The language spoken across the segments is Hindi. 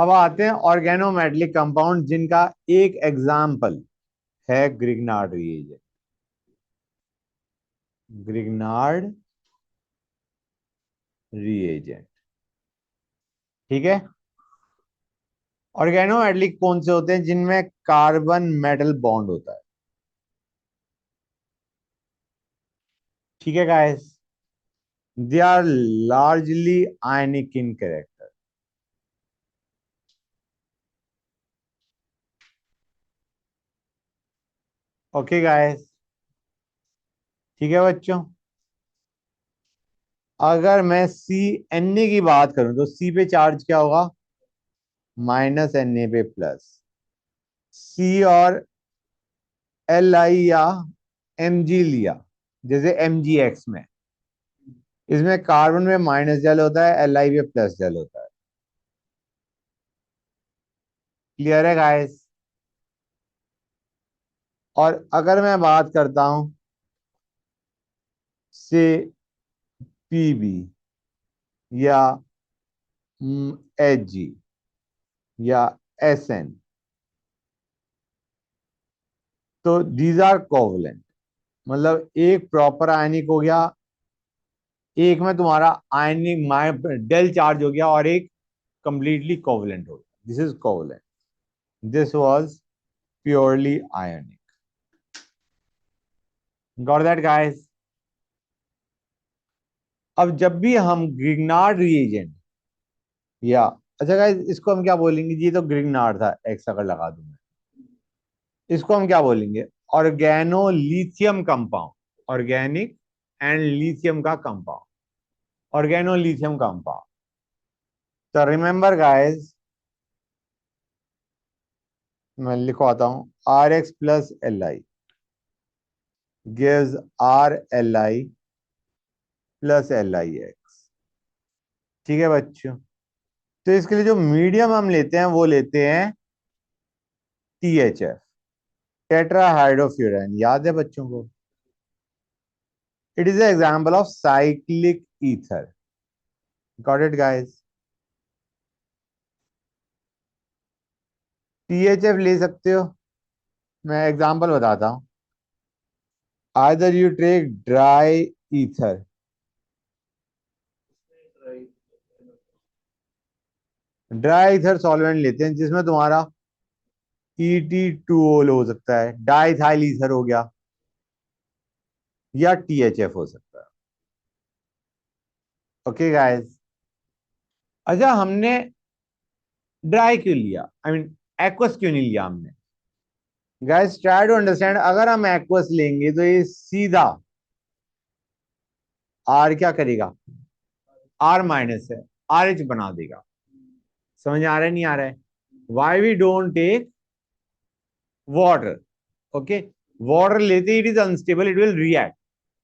अब आते हैं ऑर्गेनोमेटेलिक कंपाउंड जिनका एक एग्जाम्पल है ग्रिग्नार्ड रिएजेंट। ग्रिग्नार्ड रिएजेंट, ठीक है। ऑर्गेनोमेटेलिक कौन से होते हैं? जिनमें कार्बन मेटल बॉन्ड होता है, ठीक है guys. They are largely ionic in character. Okay guys, ठीक है बच्चों। अगर मैं सी एन ए की बात करूं तो सी पे चार्ज क्या होगा? माइनस एन ए पे प्लस। सी और एल आई या एम जी लिया, जैसे एम जी एक्स में, इसमें कार्बन में माइनस जल होता है, एल आई पे प्लस जल होता है। क्लियर है गाइस? और अगर मैं बात करता हूं से पी बी या एच जी या एस एन, तो दीज आर कोवलेंट। मतलब एक प्रॉपर आयनिक हो गया, एक में तुम्हारा आयनिक डेल चार्ज हो गया, और एक कंप्लीटली कोवलेंट हो गया। This is covalent, this was purely ionic. Got that guys? अब जब भी हम ग्रिग्नार्ड रिएजेंट या, अच्छा गाइस इसको हम क्या बोलेंगे? ये तो ग्रिग्नार्ड था, एक्स अगर लगा दूं मैं, इसको हम क्या बोलेंगे? Organo lithium compound. Organic and lithium का कंपाउंड, ऑर्गेनो लिथियम कंपाउंड। तो रिमेंबर गाइस, मैं लिखवाता हूं, R X plus L I gives R L I plus L I X, ठीक है बच्चों। तो इसके लिए जो मीडियम हम लेते हैं वो लेते हैं टी एच एफ, टेट्राहाइड्रोफ्यूरन। याद है बच्चों को? It is example of cyclic ether. Got it guys? T H F ले सकते हो, मैं एग्जाम्पल बताता हूं। Either you take dry ether, dry ether solvent लेते हैं जिसमें तुम्हारा ET2O हो सकता है, डाइथाइल ईथर हो गया, या THF हो सकता है। Okay guys? अच्छा, हमने ड्राई क्यों लिया? आई मीन एक्वस क्यों नहीं लिया हमने? Guys try to understand. अगर हम एक्वस लेंगे तो ये सीधा आर क्या करेगा? आर माइनस है, आर एच बना देगा। समझ आ रहा है नहीं आ रहा है? Why we don't take water? Okay, water लेते it is unstable, it will react,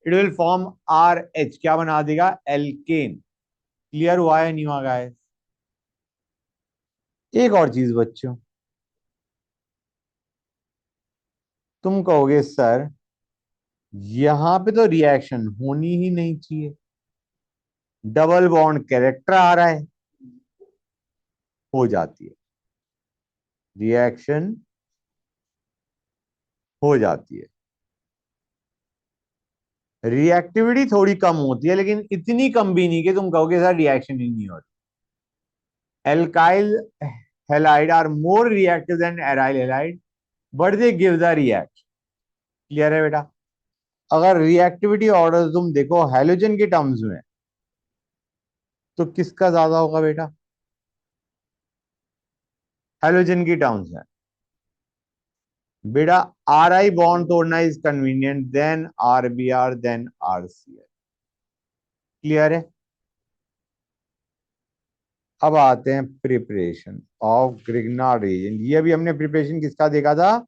it will form R H, क्या बना देगा? एल्केन। क्लियर हुआ है नहीं हुआ गाइस? एक और चीज बच्चों, तुम कहोगे सर यहां पे तो रिएक्शन होनी ही नहीं चाहिए, डबल बॉन्ड कैरेक्टर आ रहा है। हो जाती है, रिएक्शन हो जाती है। रिएक्टिविटी थोड़ी कम होती है, लेकिन इतनी कम भी नहीं कि तुम कहोगे सर रिएक्शन ही नहीं होती। Alkyl halide are more reactive than aryl halide, but they give the reaction. Clear है बेटा? अगर रिएक्टिविटी ऑर्डर तुम देखो हैलोजन के टर्म्स में, तो किसका ज्यादा होगा बेटा? हैलोजन की टर्म्स में बेटा, आर आई बॉन्ड तोड़ना is convenient than R B R than R C L. Clear है? अब आते हैं प्रिपरेशन ऑफ ग्रिग्नार्ड रिएजेंट। ये भी हमने प्रिपरेशन किसका देखा था?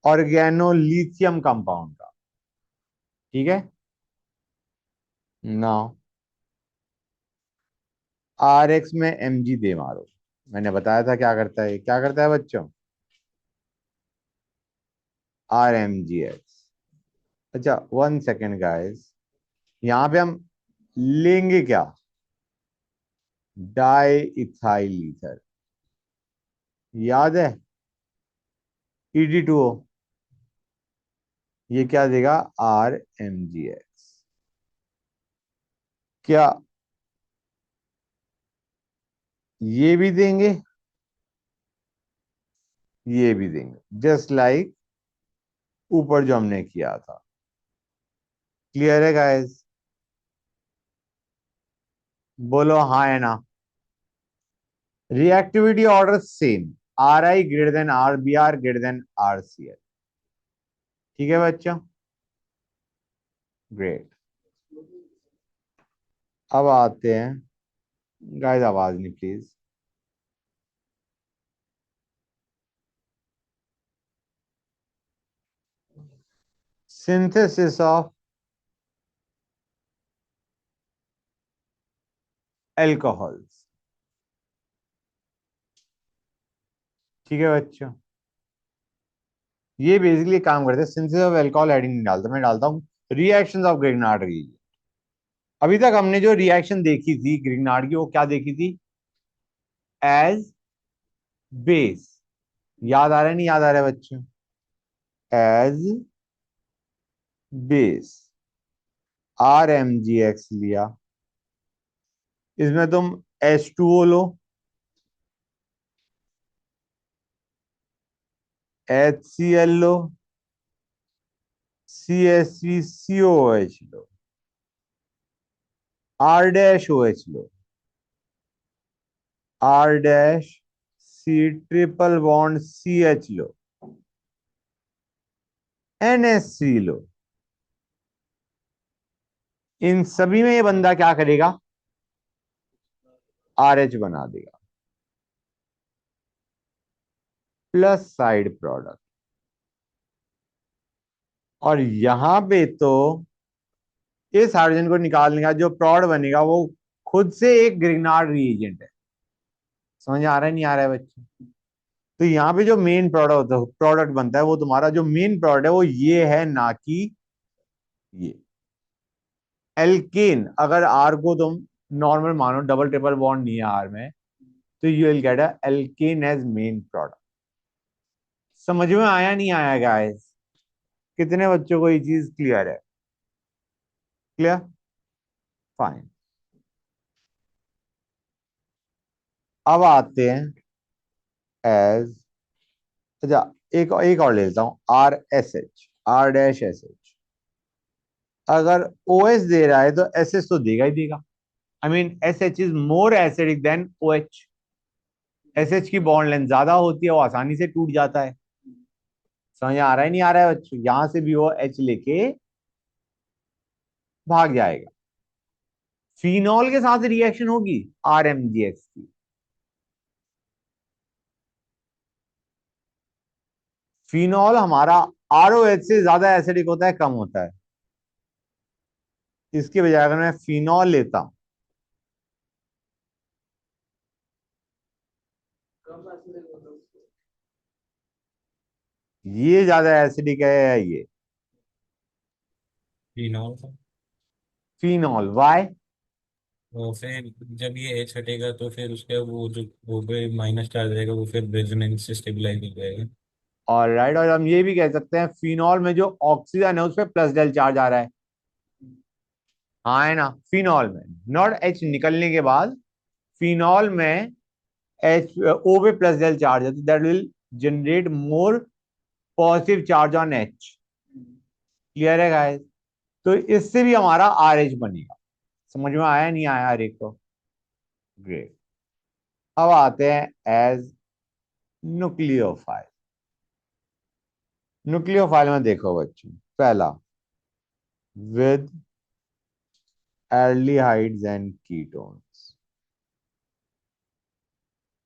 ऑर्गेनोलिथियम कंपाउंड का, ठीक है। नाउ आर एक्स में एम जी दे मारो, मैंने बताया था क्या करता है, क्या करता है बच्चों? R M G X. अच्छा वन सेकेंड गाइस, यहां पे हम लेंगे क्या? डाई इथाइल ईथर, याद है, ED2O, ये क्या देगा, RMgx। क्या ये भी देंगे, ये भी देंगे, जस्ट लाइक ऊपर जो हमने किया था। क्लियर है गाइस? बोलो हाँ है ना। Reactivity order same, RI greater than RBr greater than RCl। ठीक है बच्चों, ग्रेट। अब आते हैं गाइस, आवाज नहीं प्लीज। Synthesis of alcohols. ठीक है बच्चों, ये बेसिकली काम करते हैं, सिंथेसिस ऑफ अल्कोहल एडिंग नहीं डालता, मैं डालता हूँ रिएक्शंस ऑफ ग्रिग्नार्ड रिएजेंट। अभी तक हमने जो रिएक्शन देखी थी ग्रिग्नार्ड की, वो क्या देखी थी, एज बेस। याद आ रहा है नहीं याद आ रहा है बच्चों, एज बेस, RMgx लिया, इसमें तुम H2O लो, HCl लो, CH3COOH लो, R-OH लो, R-C ट्रिपल बॉन्ड CH लो, NH3 लो। इन सभी में ये बंदा क्या करेगा, RH बना देगा, प्लस साइड प्रोडक्ट। और यहां पे तो इस हाइड्रोजन को निकालने का जो प्रोडक्ट बनेगा वो खुद से एक ग्रिग्नार्ड रिएजेंट है। समझ आ रहा है नहीं आ रहा है बच्चे? तो यहाँ पे जो मेन प्रोडक्ट बनता है, वो तुम्हारा जो मेन प्रोडक्ट है वो ये है, ना कि ये। एल्केन, अगर आर को तुम नॉर्मल मानो, डबल ट्रिपल बॉन्ड नहीं है आर में, तो you will get alkane as main product. समझ में आया नहीं आया गाइस? कितने बच्चों को ये चीज क्लियर है? Clear, fine. अब आते हैं एज, अच्छा, एक एक और ले लेता हूं, RSH, R-SH। अगर OH दे रहा है तो SS तो देगा ही देगा। I mean SH is more acidic then OH। SH की बॉन्ड लेंथ ज्यादा होती है, वो आसानी से टूट जाता है। समझ आ रहा है नहीं आ रहा है बच्चों? यहां से भी वो H लेके भाग जाएगा। फिनॉल के साथ रिएक्शन होगी RMgx की। फिनॉल हमारा ROH से ज्यादा एसिडिक होता है, कम होता है। इसके बजाय अगर मैं फिनॉल लेता हूं, ये ज्यादा एसिडिक है या ये? फिनॉल। Phenol, why? तो फिर जब ये एच हटेगा तो फिर उसका वो जो वो पे माइनस चार्ज रहेगा वो फिर रेजोनेंस से स्टेबलाइज हो जाएगा। और राइट, और हम ये भी कह सकते हैं फिनॉल में जो ऑक्सीजन है उस पर प्लस डेल चार्ज आ रहा है। हाँ है ना, फिनॉल में, नॉट H निकलने के बाद, फिनॉल में O पे प्लस डेल चार्ज है, तो that will generate more positive charge on H। Clear है गाइस? तो इससे भी हमारा RH बनेगा। समझ में आया नहीं आया हर एक को? ग्रेट। अब आते हैं एज न्यूक्लियोफाइल। न्यूक्लियोफाइल में देखो बच्चों, पहला विद एल्डिहाइड्स एंड कीटोन्स।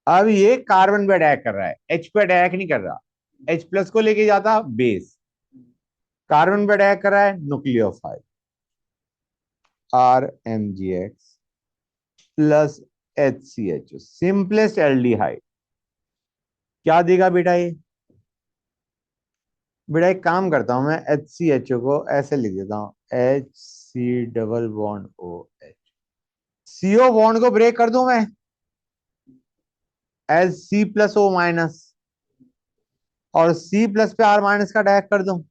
अब ये कार्बन पे अटैक कर रहा है, H पे अटैक नहीं कर रहा। H प्लस को लेके जाता बेस, कार्बन पे अटैक कर रहा है nucleophile, RMgx plus HCHO, simplest aldehyde. क्या देगा बेटा ये? बेटा एक काम करता हूं, मैं HCHO को ऐसे लिख देता हूं, HC double bond OH। CO bond को ब्रेक कर दूं मैं, as C plus O minus, और सी प्लस पे आर माइनस का अटैक कर दूं?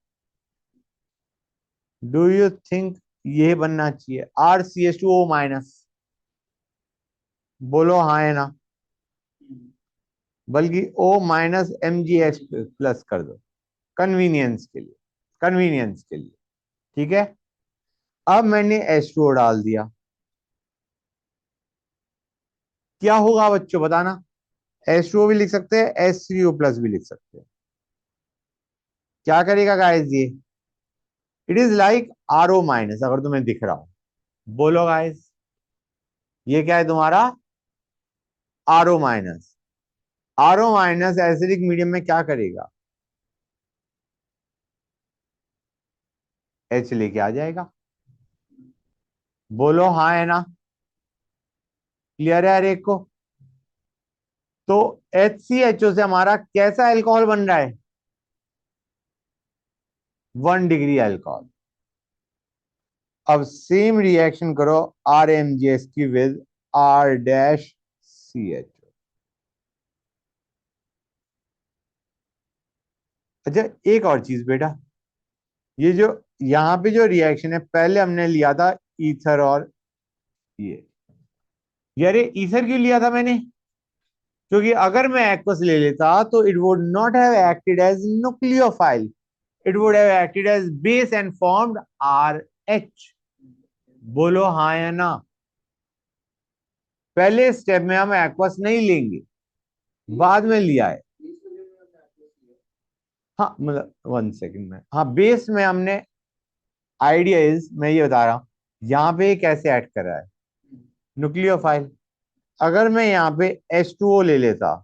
डू यू थिंक ये बनना चाहिए R C H two O minus? बोलो हाँ है ना? बल्कि O minus M G H plus कर दो, कन्वीनियंस के लिए, कन्वीनियंस के लिए। ठीक है, अब मैंने एच टू ओ डाल दिया, क्या होगा बच्चों बताना? एच टू ओ भी लिख सकते हैं, एच थ्री ओ प्लस भी लिख सकते हैं। क्या करेगा गाइस ये? It is like R O minus, अगर तुम्हें दिख रहा हो। बोलो गाइस, ये क्या है तुम्हारा? R O minus. R O minus acidic medium में क्या करेगा? एच लेके आ जाएगा। बोलो हाँ है ना? क्लियर है हर एक को? तो एच सी एच ओ से हमारा कैसा अल्कोहल बन रहा है? 1 डिग्री अल्कोहल। अब सेम रिएक्शन करो आर एम जी एस की with R dash C H O. अच्छा, एक और चीज बेटा, ये जो यहाँ पे जो रिएक्शन है, पहले हमने लिया था ईथर और ये अरे ईथर क्यों लिया था मैंने? क्योंकि अगर मैं एक्वस ले लेता तो it would not have acted as nucleophile, it would have acted as base and formed R H. बोलो हाँ या ना? पहले स्टेप में हम एक्वस नहीं लेंगे, बाद में लिया है। हाँ मतलब 1 सेकंड में, हाँ बेस में हमने, आइडिया इज, मैं ये बता रहा हूं यहाँ पे कैसे ऐड कर रहा है, न्यूक्लियोफाइल। अगर मैं यहाँ पे H2O ले लेता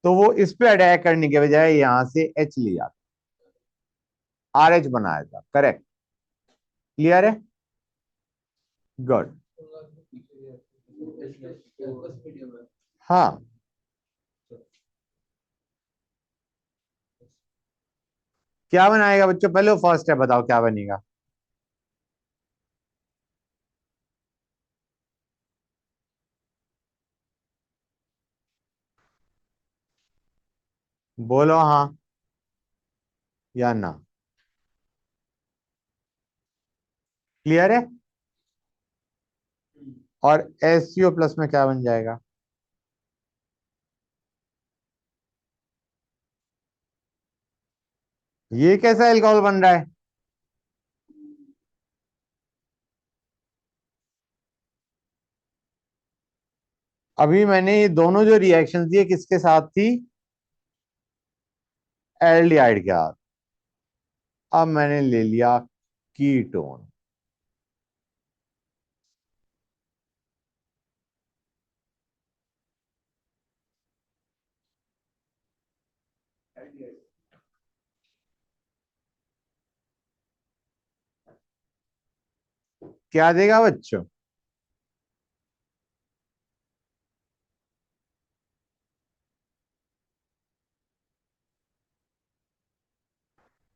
तो वो इस पे अटैक करने के बजाय यहां से H ले जाता, आर एच बनाया था। करेक्ट? क्लियर है? गुड। हाँ, क्या बनाएगा बच्चों? पहले वो फर्स्ट स्टेप बताओ क्या बनेगा। बोलो हाँ या ना? क्लियर है? और एस सी ओ प्लस में क्या बन जाएगा? ये कैसा एल्कोहल बन रहा है? अभी मैंने ये दोनों जो रिएक्शन दिए किसके साथ थी? एल्डिहाइड के साथ। अब मैंने ले लिया कीटोन। क्या देगा बच्चों?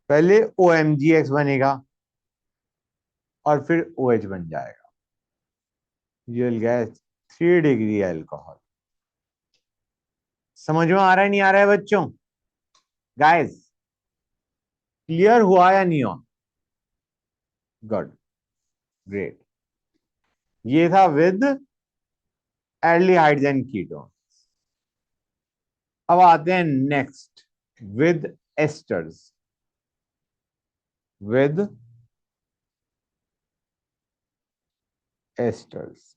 पहले ओ एम जी एक्स बनेगा और फिर ओ एच बन जाएगा। You will gate 3 degree alcohol. समझ में आ रहा है नहीं आ रहा है बच्चों? गाइस, क्लियर हुआ या नहीं हुआ? Good, great. ये था विद एल्डिहाइड्स एंड कीटोन। अब आते हैं next, with esters. With esters,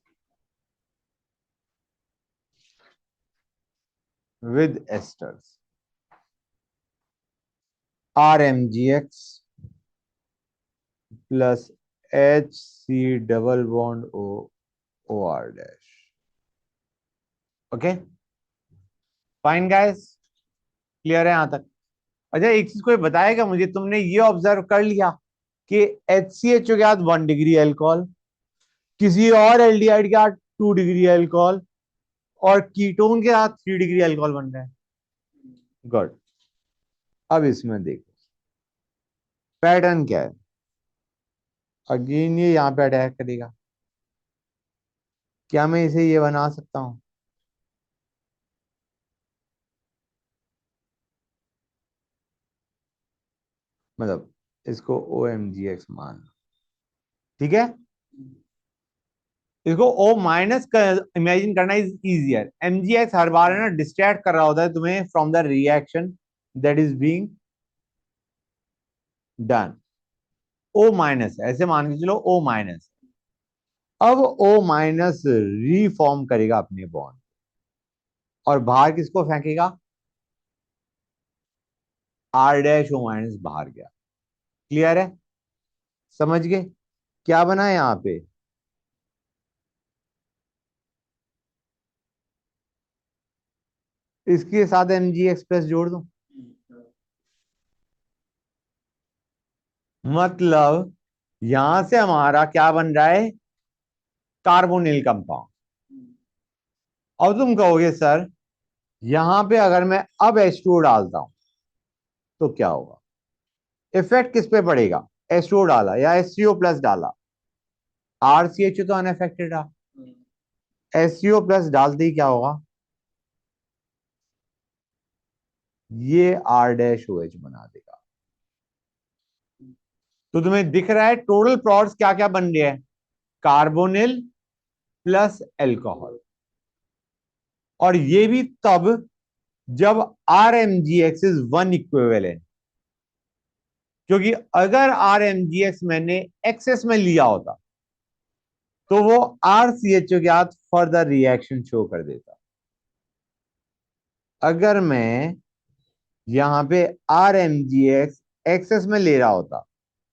with esters, R M G X plus H C double bond O, O R dash. Okay, fine guys, clear है यहां तक? अच्छा, एक चीज कोई बताएगा मुझे, तुमने ये ऑब्जर्व कर लिया कि एच सी एच ओ के साथ 1 डिग्री अल्कोहल, किसी और एल्डिहाइड के साथ 2 डिग्री अल्कोहल, और कीटोन के साथ 3 डिग्री अल्कोहल बन रहा है। गुड। अब इसमें देखो पैटर्न क्या है। अगेन ये यहाँ पे अटैक करेगा, क्या मैं इसे ये बना सकता हूं? मतलब इसको ओ एम जी एक्स मान लो, ठीक है। इसको ओ माइनस कर इमेजिन करना इज इजियर। एमजीएक्स हर बार है ना डिस्ट्रैक्ट कर रहा होता है तुम्हें from the reaction that is being done. O minus ऐसे मान के चलो ओ माइनस। अब ओ माइनस रीफॉर्म करेगा अपने बॉन्ड और बाहर किसको फेंकेगा? आर डैश ओ माइनस बाहर गया। क्लियर है? समझ गए क्या बना है यहां पे? इसके साथ एम जी एक्सप्रेस जोड़ दो। मतलब यहां से हमारा क्या बन रहा है? Carbonyl compound. अब तुम कहोगे सर यहां पे अगर मैं अब H2O डालता हूं तो क्या होगा? इफेक्ट किस पे पड़ेगा? H2O डाला या HCO प्लस डाला, RCH तो अनअफेक्टेड है। HCO प्लस डालते ही क्या होगा? ये R डैश OH बना देगा। तो तुम्हें दिख रहा है टोटल प्रोडक्ट्स क्या क्या बन रहे हैं? Carbonyl plus alcohol. और ये भी तब जब RMGX इज वन इक्विवेलेंट। क्योंकि अगर RMGX मैंने एक्सेस में लिया होता तो वो RCHO के साथ फर्दर रिएक्शन शो कर देता। अगर मैं यहां पे RMGX एक्सेस में ले रहा होता,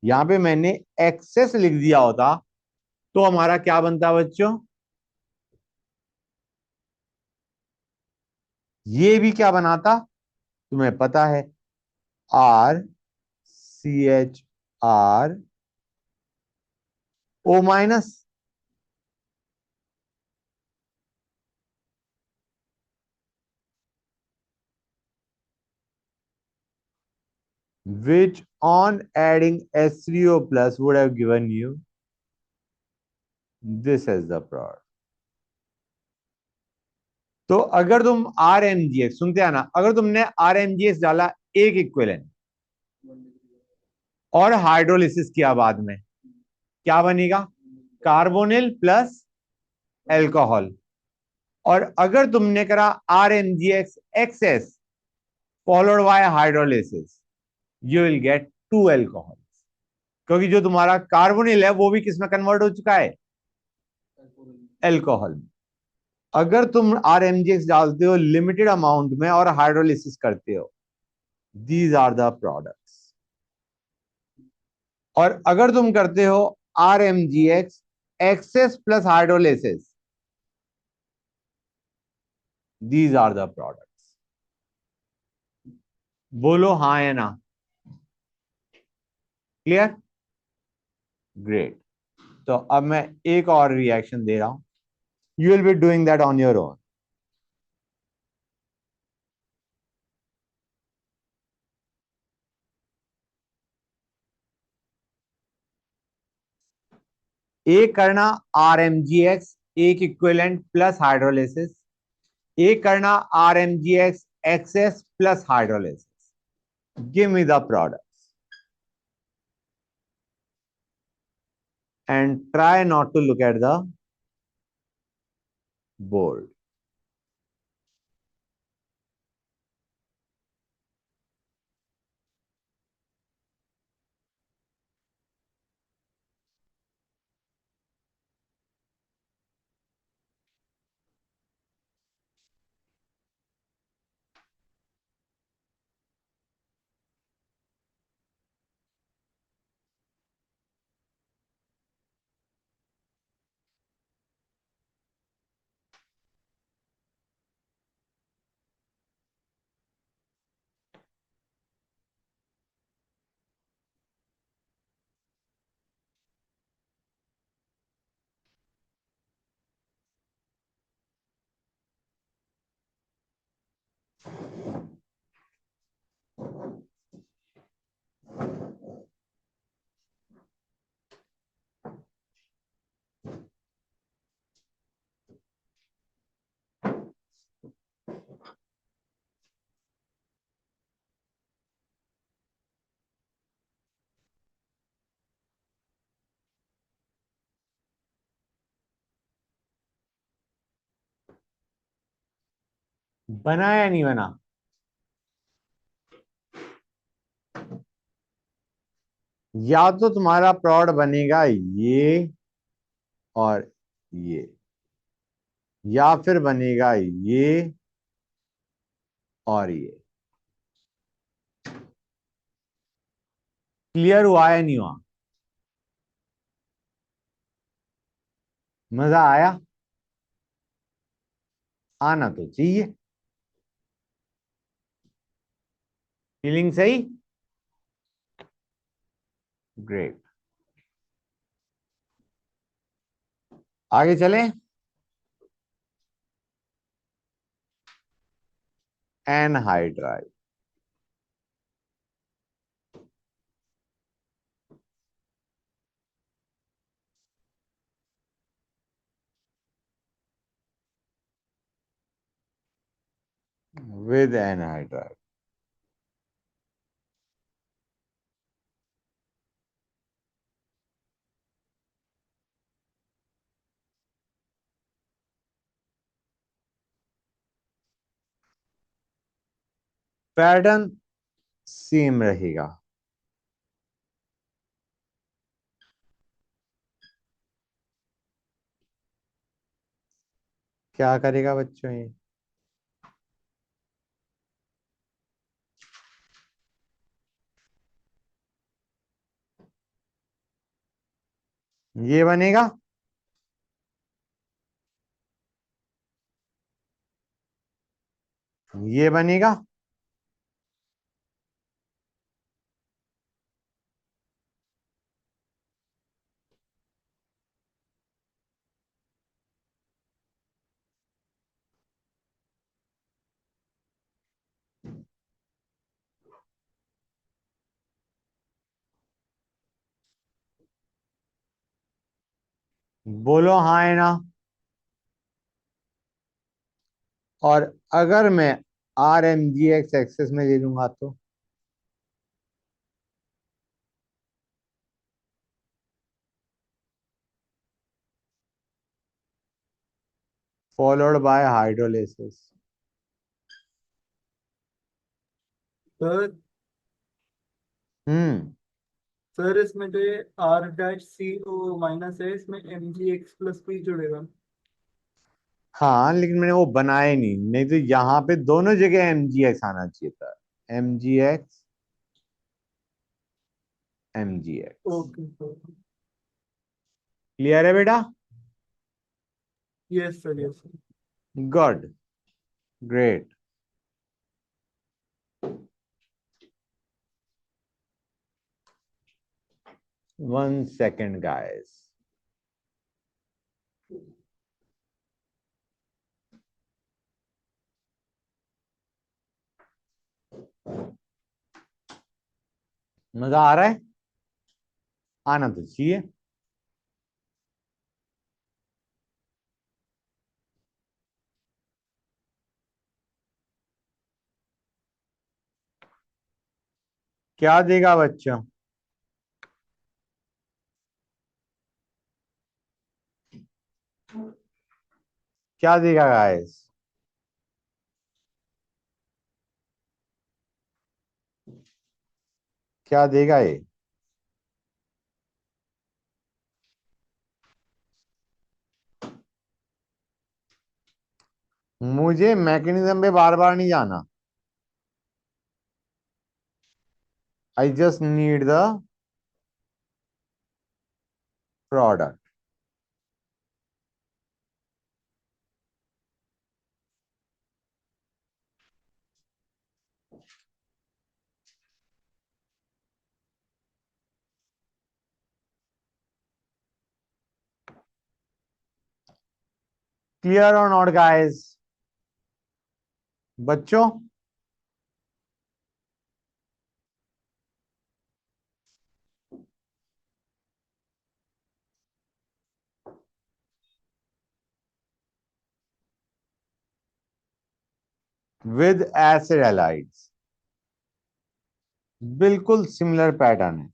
यहां पे मैंने एक्सेस लिख दिया होता, तो हमारा क्या बनता बच्चों? ये भी क्या बनाता तुम्हें पता है? RCHRO minus. which on adding H3O plus would have given you this as the product. तो अगर तुम आर एम जी एक्स सुनते आना, अगर तुमने आर एम जी एक्स डाला एक इक्विवेलेंट और हाइड्रोलिसिस किया बाद में, क्या बनेगा? Carbonyl plus alcohol. और अगर तुमने करा R M G X excess followed by hydrolysis, you will get two alcohol. क्योंकि जो तुम्हारा कार्बोनिल है वो भी किसमें कन्वर्ट हो चुका है? एल्कोहल। अगर तुम आर एम जी एक्स डालते हो लिमिटेड अमाउंट में और हाइड्रोलिसिस करते हो, दीज आर द प्रोडक्ट्स। और अगर तुम करते हो R M G X excess plus hydrolysis, these are the products. बोलो हाँ या ना? क्लियर? ग्रेट। तो अब मैं एक और रिएक्शन दे रहा हूं, you will be doing that on your own. एक करना आर एम जी एक्स एक इक्विवेलेंट प्लस हाइड्रोलिसिस, एक करना R M G X excess plus hydrolysis. Give me the product and try not to look at the board. बना या नहीं बना? या तो तुम्हारा प्रोड बनेगा ये और ये, या फिर बनेगा ये और ये। क्लियर हुआ या नहीं हुआ? मजा आया? आना तो चाहिए। फीलिंग सही? ग्रेट। आगे चलें। Anhydride. With anhydride. Pattern same रहेगा। क्या करेगा बच्चों ये बनेगा। ये बनेगा। बोलो हाँ है ना? और अगर मैं R M G X excess में ले लूंगा तो followed by hydrolysis. Sir hmm. Sir इसमें जो ये R dash C O minus है, इसमें एम जी एक्स प्लस भी जुड़ेगा। हाँ लेकिन मैंने वो बनाए नहीं, नहीं तो यहाँ पे दोनों जगह एम जी एक्स आना चाहिए था। M G X, M G X. Okay sir. Clear है बेटा? Yes sir, yes sir. Good. Great. 1 second guys। मजा आ रहा है? आना तो चाहिए। क्या देगा बच्चों? क्या देगा गाइस? क्या देगा ये? मुझे मैकेनिज्म पे बार बार नहीं जाना। I just need the product. Clear और नॉट गाइस? बच्चों विद एसिड हैलाइड्स बिल्कुल सिमिलर पैटर्न है।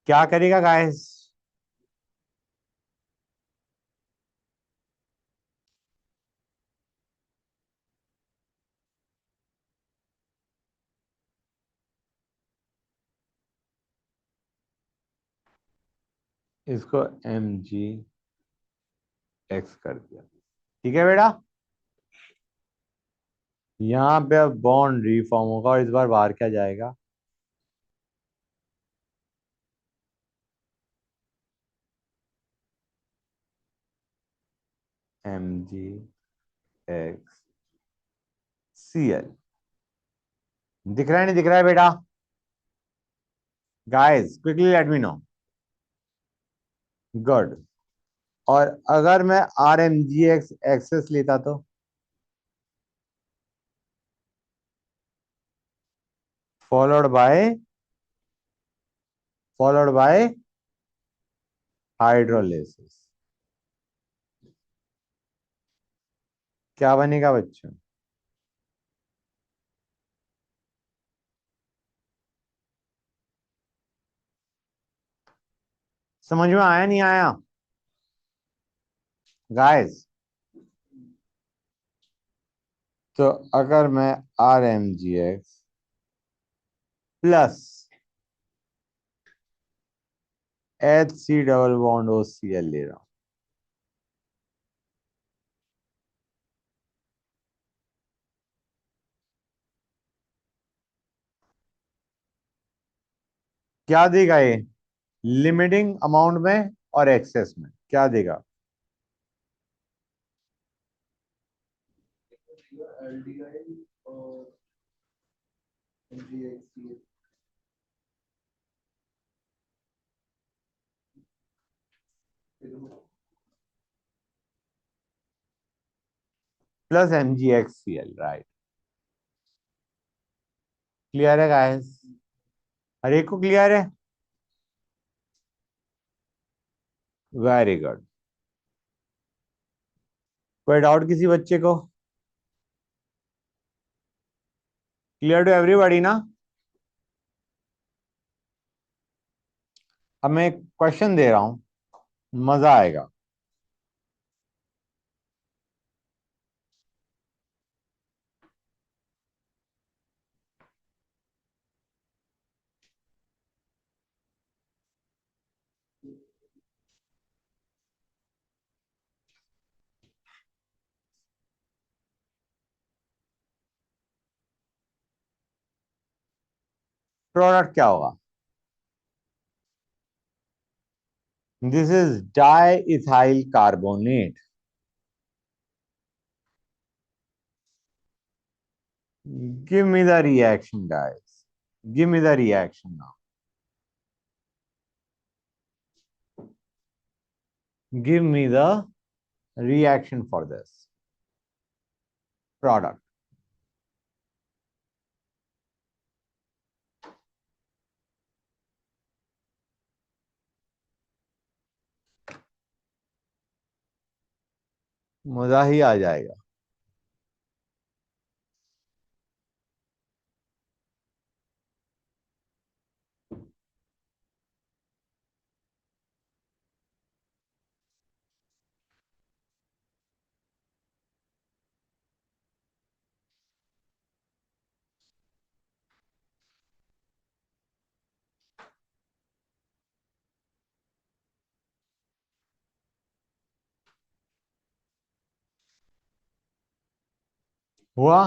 क्या करेगा गाइस? इसको mgx कर दिया। ठीक है बेटा, यहां पे अब बॉन्ड रिफॉर्म होगा और इस बार बाहर क्या जाएगा? mgxcl। दिख रहा है नहीं दिख रहा है बेटा? Guys quickly let me know. Good. और अगर मैं R M G X excess लेता तो? Followed by hydrolysis. क्या बनेगा बच्चों? समझ में आया नहीं आया गाइस? तो अगर मैं R M G X plus HC double bond OCl ले रहा हूं, क्या देगा ये? लिमिटिंग अमाउंट में और एक्सेस में क्या देगा? Plus MgXCl, right. क्लियर है गाइस? हर एक को क्लियर है? Very good. कोई डाउट किसी बच्चे को? क्लियर टू एवरीबॉडी ना? अब मैं एक क्वेश्चन दे रहा हूं, मजा आएगा। प्रोडक्ट क्या होगा? This is di ethyl carbonate. Give me the reaction guys, give me the reaction now, give me the reaction for this product. मजा ही आ जाएगा। हुआ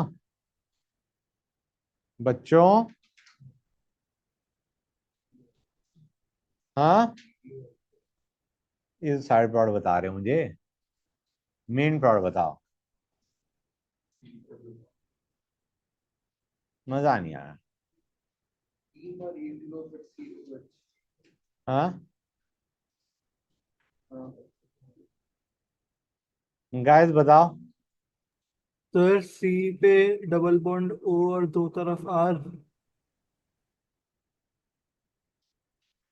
बच्चों? हाँ, ये साइड प्रोडक्ट बता रहे हो मुझे, मेन प्रोडक्ट बताओ। मजा नहीं आया। हाँ गाइस बताओ। तो यार सी पे डबल बॉन्ड ओ और दो तरफ आर।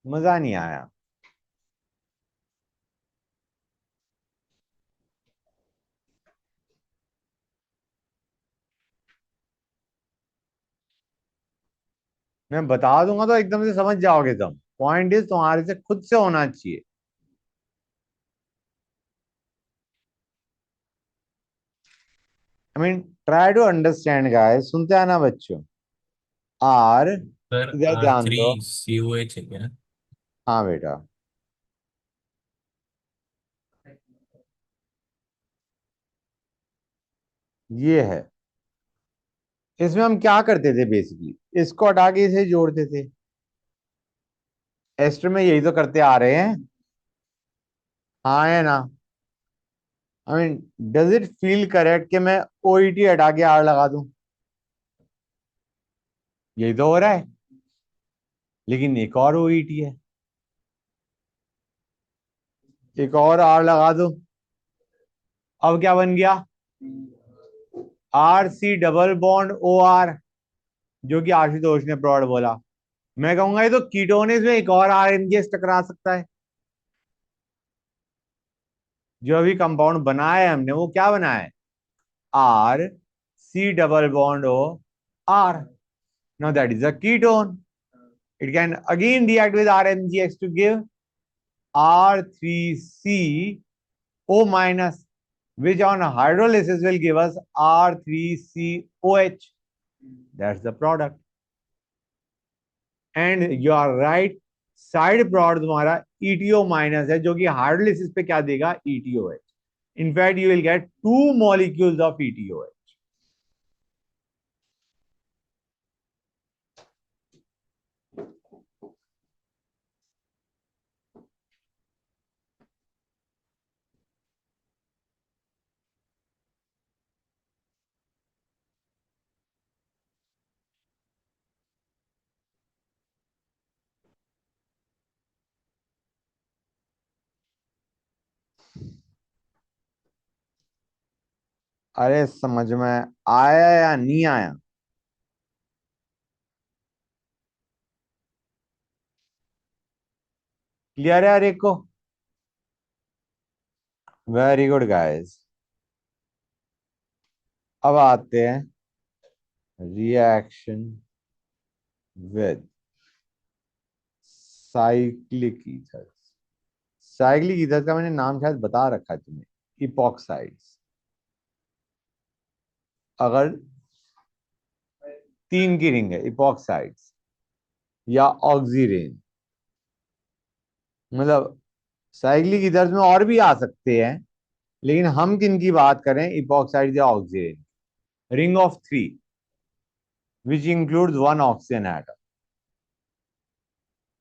मजा नहीं आया। मैं बता दूंगा तो एकदम से समझ जाओगे तुम। पॉइंट इज तुम्हारे से खुद से होना चाहिए। I mean try to understand guys, सुनते आना बच्चों। आर, सर इधर आर ध्यान थ्री दो। सी ओ एच है क्या? हाँ बेटा, ये है। इसमें हम क्या करते थे बेसिकली, इसको हटा के इसे जोड़ते थे। एस्टर में यही तो करते आ रहे हैं। हाँ है ना? I mean does it feel correct कि मैं ओईटी हटा के आर लगा दूं? यही तो हो रहा है। लेकिन एक और ओईटी है, एक और आर लगा दो। अब क्या बन गया? R C double bond O R, जो कि आशुतोष ने प्रोड बोला। मैं कहूंगा ये तो कीटोन में एक और आर एनगेज टकरा सकता है। जो अभी कंपाउंड बनाया है हमने, वो क्या बनाया है? R C double bond O R. Now that is a ketone. It can again react with RMgX to give R3CO minus, which on hydrolysis will give us R3COH. That's the product. And you are right, side product तुम्हारा ETO माइनस है, जो कि हाइड्रोलिसिस पे क्या देगा? ETOH. In fact, you will get 2 molecules of ETOH. अरे समझ में आया या नहीं आया? क्लियर है हर एक को? Very good guys. अब आते हैं reaction with cyclic ethers. Cyclic ethers का मैंने नाम शायद बता रखा है तुम्हें, इपॉक्साइड्स। अगर 3 की रिंग है, इपॉक्साइड्स या ऑक्सीरेन, मतलब साइक्लिक ईथर्स में और भी आ सकते हैं, लेकिन हम किन की बात करें? इपॉक्साइड या oxygen. Ring of 3 which includes 1 oxygen atom.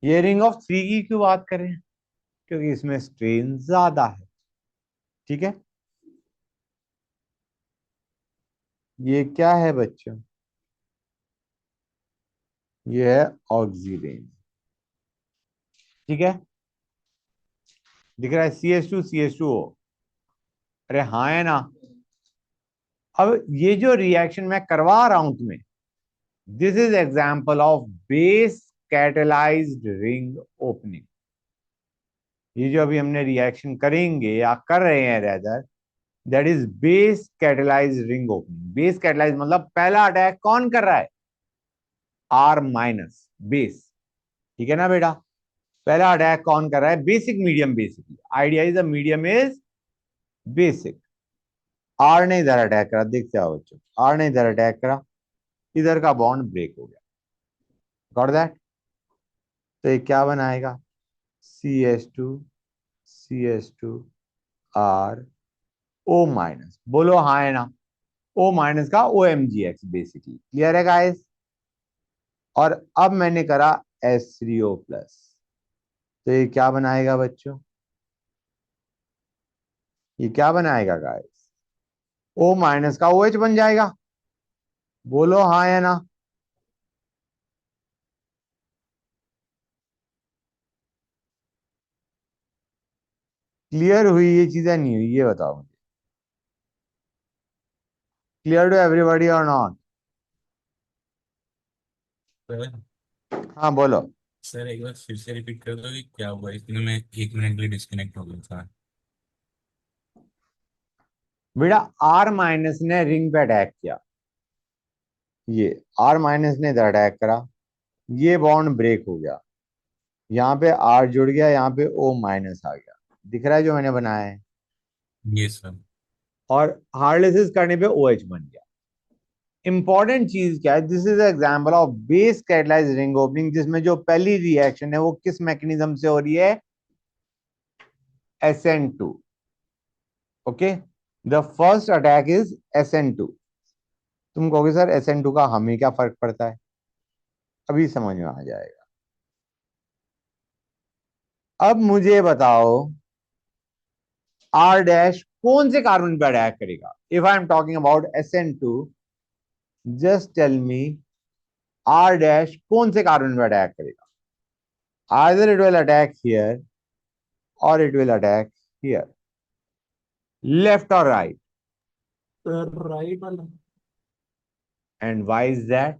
ये रिंग ऑफ 3 की क्यों बात करें? क्योंकि इसमें स्ट्रेन ज्यादा है। ठीक है, ये क्या है बच्चों? ये है ऑक्सीजन। ठीक है, दिख रहा है CH2 CH2O। अरे हाँ है ना? अब ये जो रिएक्शन मैं करवा रहा हूं तुम्हें, this is example of base catalysed ring opening. ये जो अभी हमने रिएक्शन करेंगे या कर रहे हैं rather, that is base catalysed ring opening. Base catalyse मतलब पहला अटैक कौन कर रहा है? R minus base. ठीक है ना बेटा? पहला अटैक कौन कर रहा है? Basic medium. Basically idea is the medium is basic. R ने इधर अटैक करा, देखते आओ बच्चों, आर ने इधर अटैक करा, इधर का बॉन्ड ब्रेक हो गया। Got that? तो ये क्या बनाएगा? CH2 CH2 R O minus. बोलो हाँ है ना? O माइनस का OMgX बेसिकली। क्लियर है गाइस? और अब मैंने करा H3O प्लस, तो ये क्या बनाएगा बच्चों? ये क्या बनाएगा गाइस? O माइनस का OH बन जाएगा। बोलो हाँ या ना? क्लियर हुई ये चीजें? नहीं हुई ये बताओ मुझे। क्लियर टू एवरीबॉडी और नॉट? सर हाँ बोलो। सर एक बार फिर से रिपीट कर दो कि क्या हुआ, इसलिए मैं 1 मिनट के लिए डिस्कनेक्ट हो गया था। बेटा आर माइनस ने रिंग पे अटैक किया, ये आर माइनस ने इधर अटैक करा, ये बॉन्ड ब्रेक हो गया। यहाँ पे R जुड़ गया, यहाँ पे O माइनस आ गया, दिख रहा है जो मैंने बनाया है, ये सर। और हार्डलेसिस करने पे OH बन गया। इंपॉर्टेंट चीज क्या है, this is example of base catalysed ring opening, जिसमें जो पहली रिएक्शन है वो किस मैकेनिज्म से हो रही है, SN2। Okay, the first attack is SN2। तुम कहोगे सर SN2 का हमें क्या फर्क पड़ता है, अभी समझ में आ जाएगा। अब मुझे बताओ R डैश कौन से कार्बन पर अटैक करेगा, if I am talking about SN2, just tell me R dash कौन से कार्बन पर अटैक करेगा, either it will attack here or it will attack here, left or right, sir right वाला। and why is that?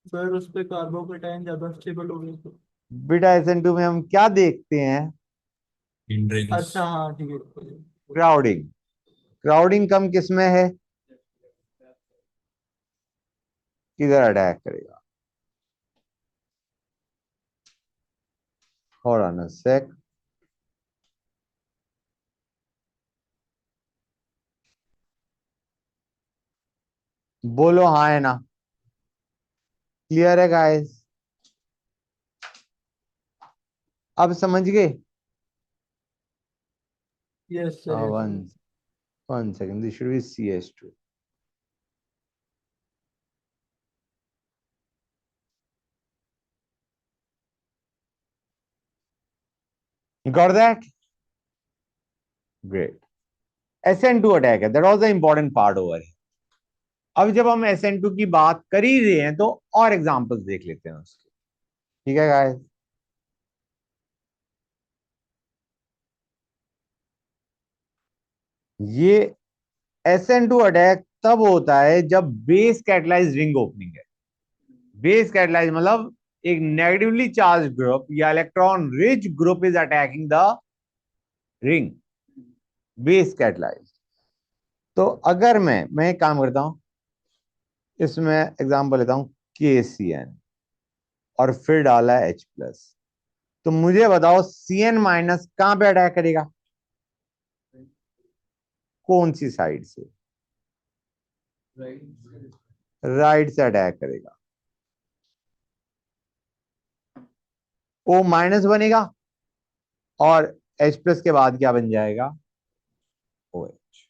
Sir उस पे कार्बोकेटाइन ज्यादा स्टेबल हो गई तो। बेटा SN2 में हम क्या देखते हैं, हिंड्रेंस। अच्छा हाँ ठीक है। क्राउडिंग। क्राउडिंग कम किस में है, किधर अटैक करेगा, hold on a sec, बोलो हाँ है ना, क्लियर है गाइस, अब समझ गए। Yes sir yes one sir. One second, this should be CH2। Got that, great. SN2 attack है, that was the important part over. अब जब हम SN2 की बात कर ही रहे हैं तो और एग्जांपल्स देख लेते हैं उसके, ठीक है गाइस। ये SN2 अटैक तब होता है जब बेस कैटलाइज रिंग ओपनिंग है। बेस कैटलाइज मतलब एक नेगेटिवली चार्ज ग्रुप या electron rich group is attacking the ring, base catalyse. तो अगर मैं एक काम करता हूं, इसमें एग्जांपल लेता हूं KCN और फिर डाला H+, तो मुझे बताओ CN- कहां पे अटैक करेगा, कौन सी साइड से, राइट से अटैक करेगा। O- बनेगा और H+ के बाद क्या बन जाएगा, OH।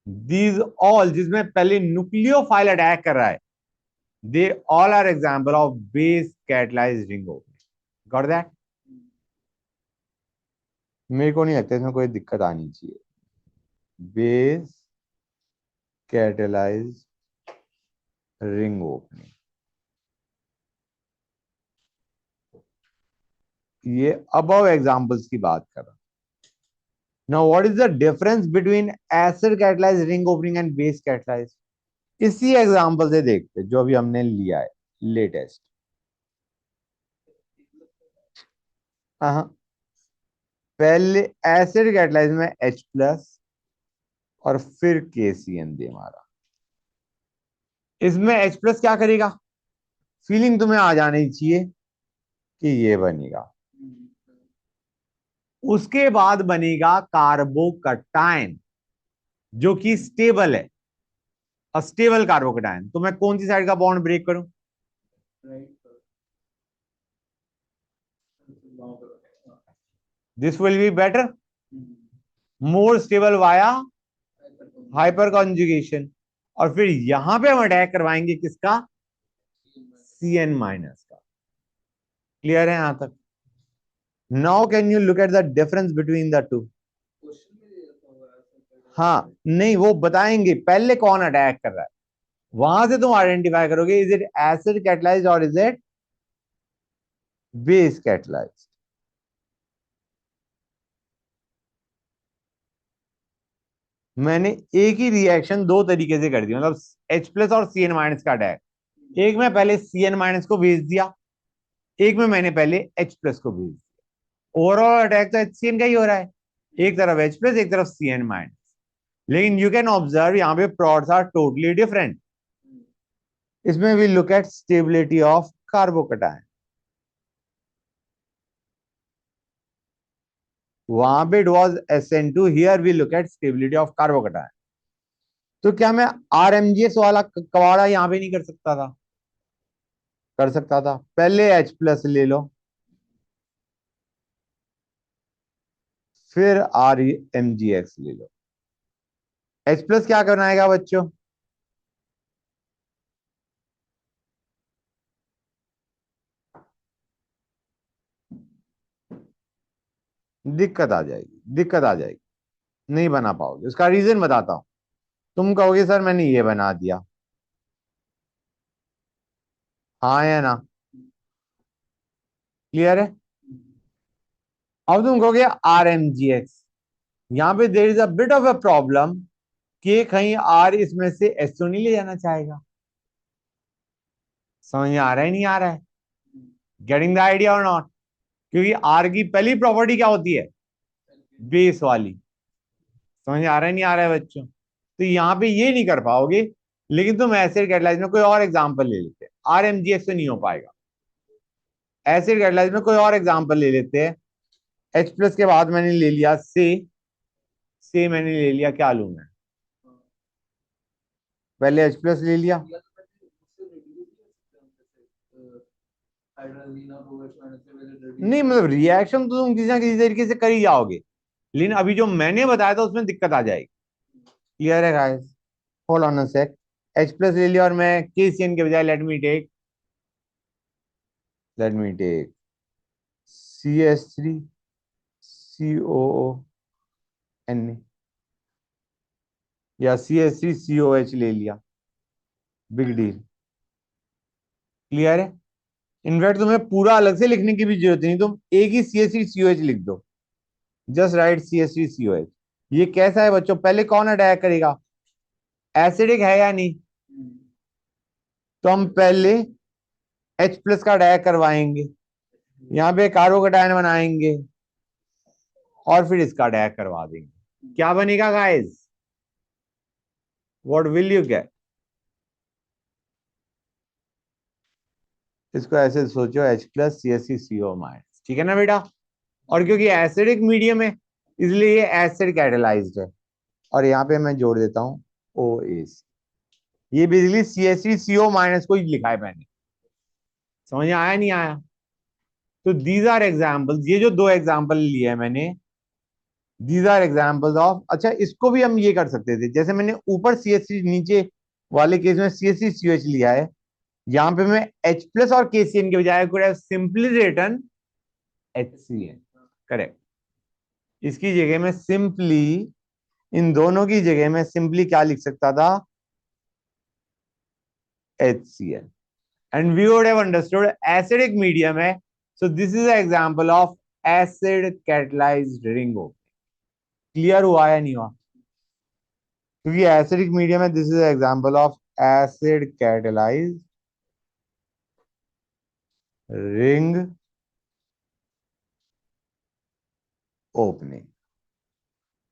दीज ऑल, जिसमें पहले न्यूक्लियोफाइल अटैक कर रहा है, they all are example of base catalysed ring opening. Got that? मेरे को नहीं लगता इसमें कोई दिक्कत आनी चाहिए। बेस कैटलाइज्ड रिंग ओपनिंग, ये अबव एग्जांपल्स की बात कर रहा हूं। Now what is the difference between acid catalysed ring opening and base catalysed, इसी एग्जांपल से देखते जो अभी हमने लिया है लेटेस्ट। हाँ, पहले एसिड कैटलाइज में H+ और फिर KCN दे मारा। इसमें H+ क्या करेगा, फीलिंग तुम्हें आ जानी चाहिए कि ये बनेगा, उसके बाद बनेगा कार्बोकटायन जो कि स्टेबल है, अस्टेबल कार्बोकटायन। तो मैं कौन सी साइड का बॉन्ड ब्रेक करूं, this will be better, more stable via hyper conjugation. और फिर यहां पे हम अटैक करवाएंगे किसका, CN- का। क्लियर है यहां तक? Now can you look at the difference between the two. हाँ नहीं, वो बताएंगे पहले कौन अटैक कर रहा है, वहां से तुम आइडेंटिफाई करोगे, इज इट एसिड कैटलाइज्ड और इज इट बेस कैटलाइज्ड। मैंने एक ही रिएक्शन दो तरीके से कर दी, मतलब H+ और CN- का अटैक। एक में पहले CN- को भेज दिया, एक में मैंने पहले H+ को भेज दिया। ओवरऑल अटैक तो HCN का ही हो रहा है, एक तरफ H+, एक तरफ CN-। लेकिन यू कैन ऑब्जर्व यहाँ पे प्रोड्स आर टोटली डिफरेंट। इसमें we look at stability of carbocation. वहां पे it was SN2, here we look at stability of carbocation. तो क्या मैं RMGS वाला कवाड़ा यहां पे नहीं कर सकता था? कर सकता था। पहले H+ ले लो, फिर RMGX ले लो। H+ क्या बनाएगा बच्चों? दिक्कत आ जाएगी, दिक्कत आ जाएगी, नहीं बना पाओगे। उसका रीजन बताता हूं। तुम कहोगे सर मैंने ये बना दिया, हाँ या ना? क्लियर है? अब तुम कहोगे RMGX, यहां पे there is a bit of a problem कि कहीं R इसमें से S तो नहीं ले जाना चाहेगा। समझ में आ रहा है नहीं आ रहा है? गेटिंग द आइडिया और नॉट? क्योंकि R की पहली प्रॉपर्टी क्या होती है? बेस वाली। समझ में आ रहा है नहीं आ रहा है बच्चों? तो यहाँ पे ये नहीं कर पाओगे, लेकिन तुम एसिड कैटालाइज में कोई और एग्जांपल ले लेते हैं। RMGX से नहीं हो पाएगा। एसिड कैटालाइज में कोई और एग्जांपल ले लेते हैं। H+ के बाद मैंने ले लिया से मैंने ले लिया, क्या लूं मैं? पहले H+ ले लिया। नहीं मतलब रिएक्शन तो तुम किसी ना किसी तरीके से कर ही जाओगे, लेकिन अभी जो मैंने बताया था उसमें दिक्कत आ जाएगी। क्लियर है guys? Hold on a sec. H+ ले लिया और मैं KCN के बजाय लेट मी टेक CH3COON या CH3COH ले लिया। Big deal. क्लियर है? इनफैक्ट तुम्हें पूरा अलग से लिखने की भी जरूरत नहीं, तुम एक ही CH3COH लिख दो। Just right CH3COH। ये कैसा है बच्चों? पहले कौन अटैक करेगा? एसिडिक है या नहीं? तो हम पहले H+ का अटैक करवाएंगे, यहाँ पे कार्बोकैटायन बनाएंगे और फिर इसका अटैक करवा देंगे। क्या बनेगा guys? What will you get? इसको ऐसे सोचो, H+ CH3CO-। ठीक है ना बेटा? और क्योंकि एसिडिक मीडियम है इसलिए ये एसिड कैटालाइज्ड है। और यहाँ पे मैं जोड़ देता हूं OAC। ये बेसिकली CH3CO- को ही लिखा है मैंने। समझ में आया नहीं आया? तो दीज आर एग्जाम्पल्स, ये जो दो एग्जाम्पल लिए हैं मैंने, दीज आर एग्जाम्पल्स ऑफ। अच्छा इसको भी हम ये कर सकते थे, जैसे मैंने ऊपर CH3, नीचे वाले केस में CH3COH लिया है, यहां पे मैं H+ और KCN के बजाय could have simply written HCN। Correct. इसकी जगह में सिंपली, इन दोनों की जगह में सिंपली क्या लिख सकता था? HCN। And we would have understood acidic medium है, so this is example of acid catalysed ring opening. Clear हुआ या नहीं हुआ? क्योंकि एसिडिक मीडियम है, this is example of acid catalysed ring opening.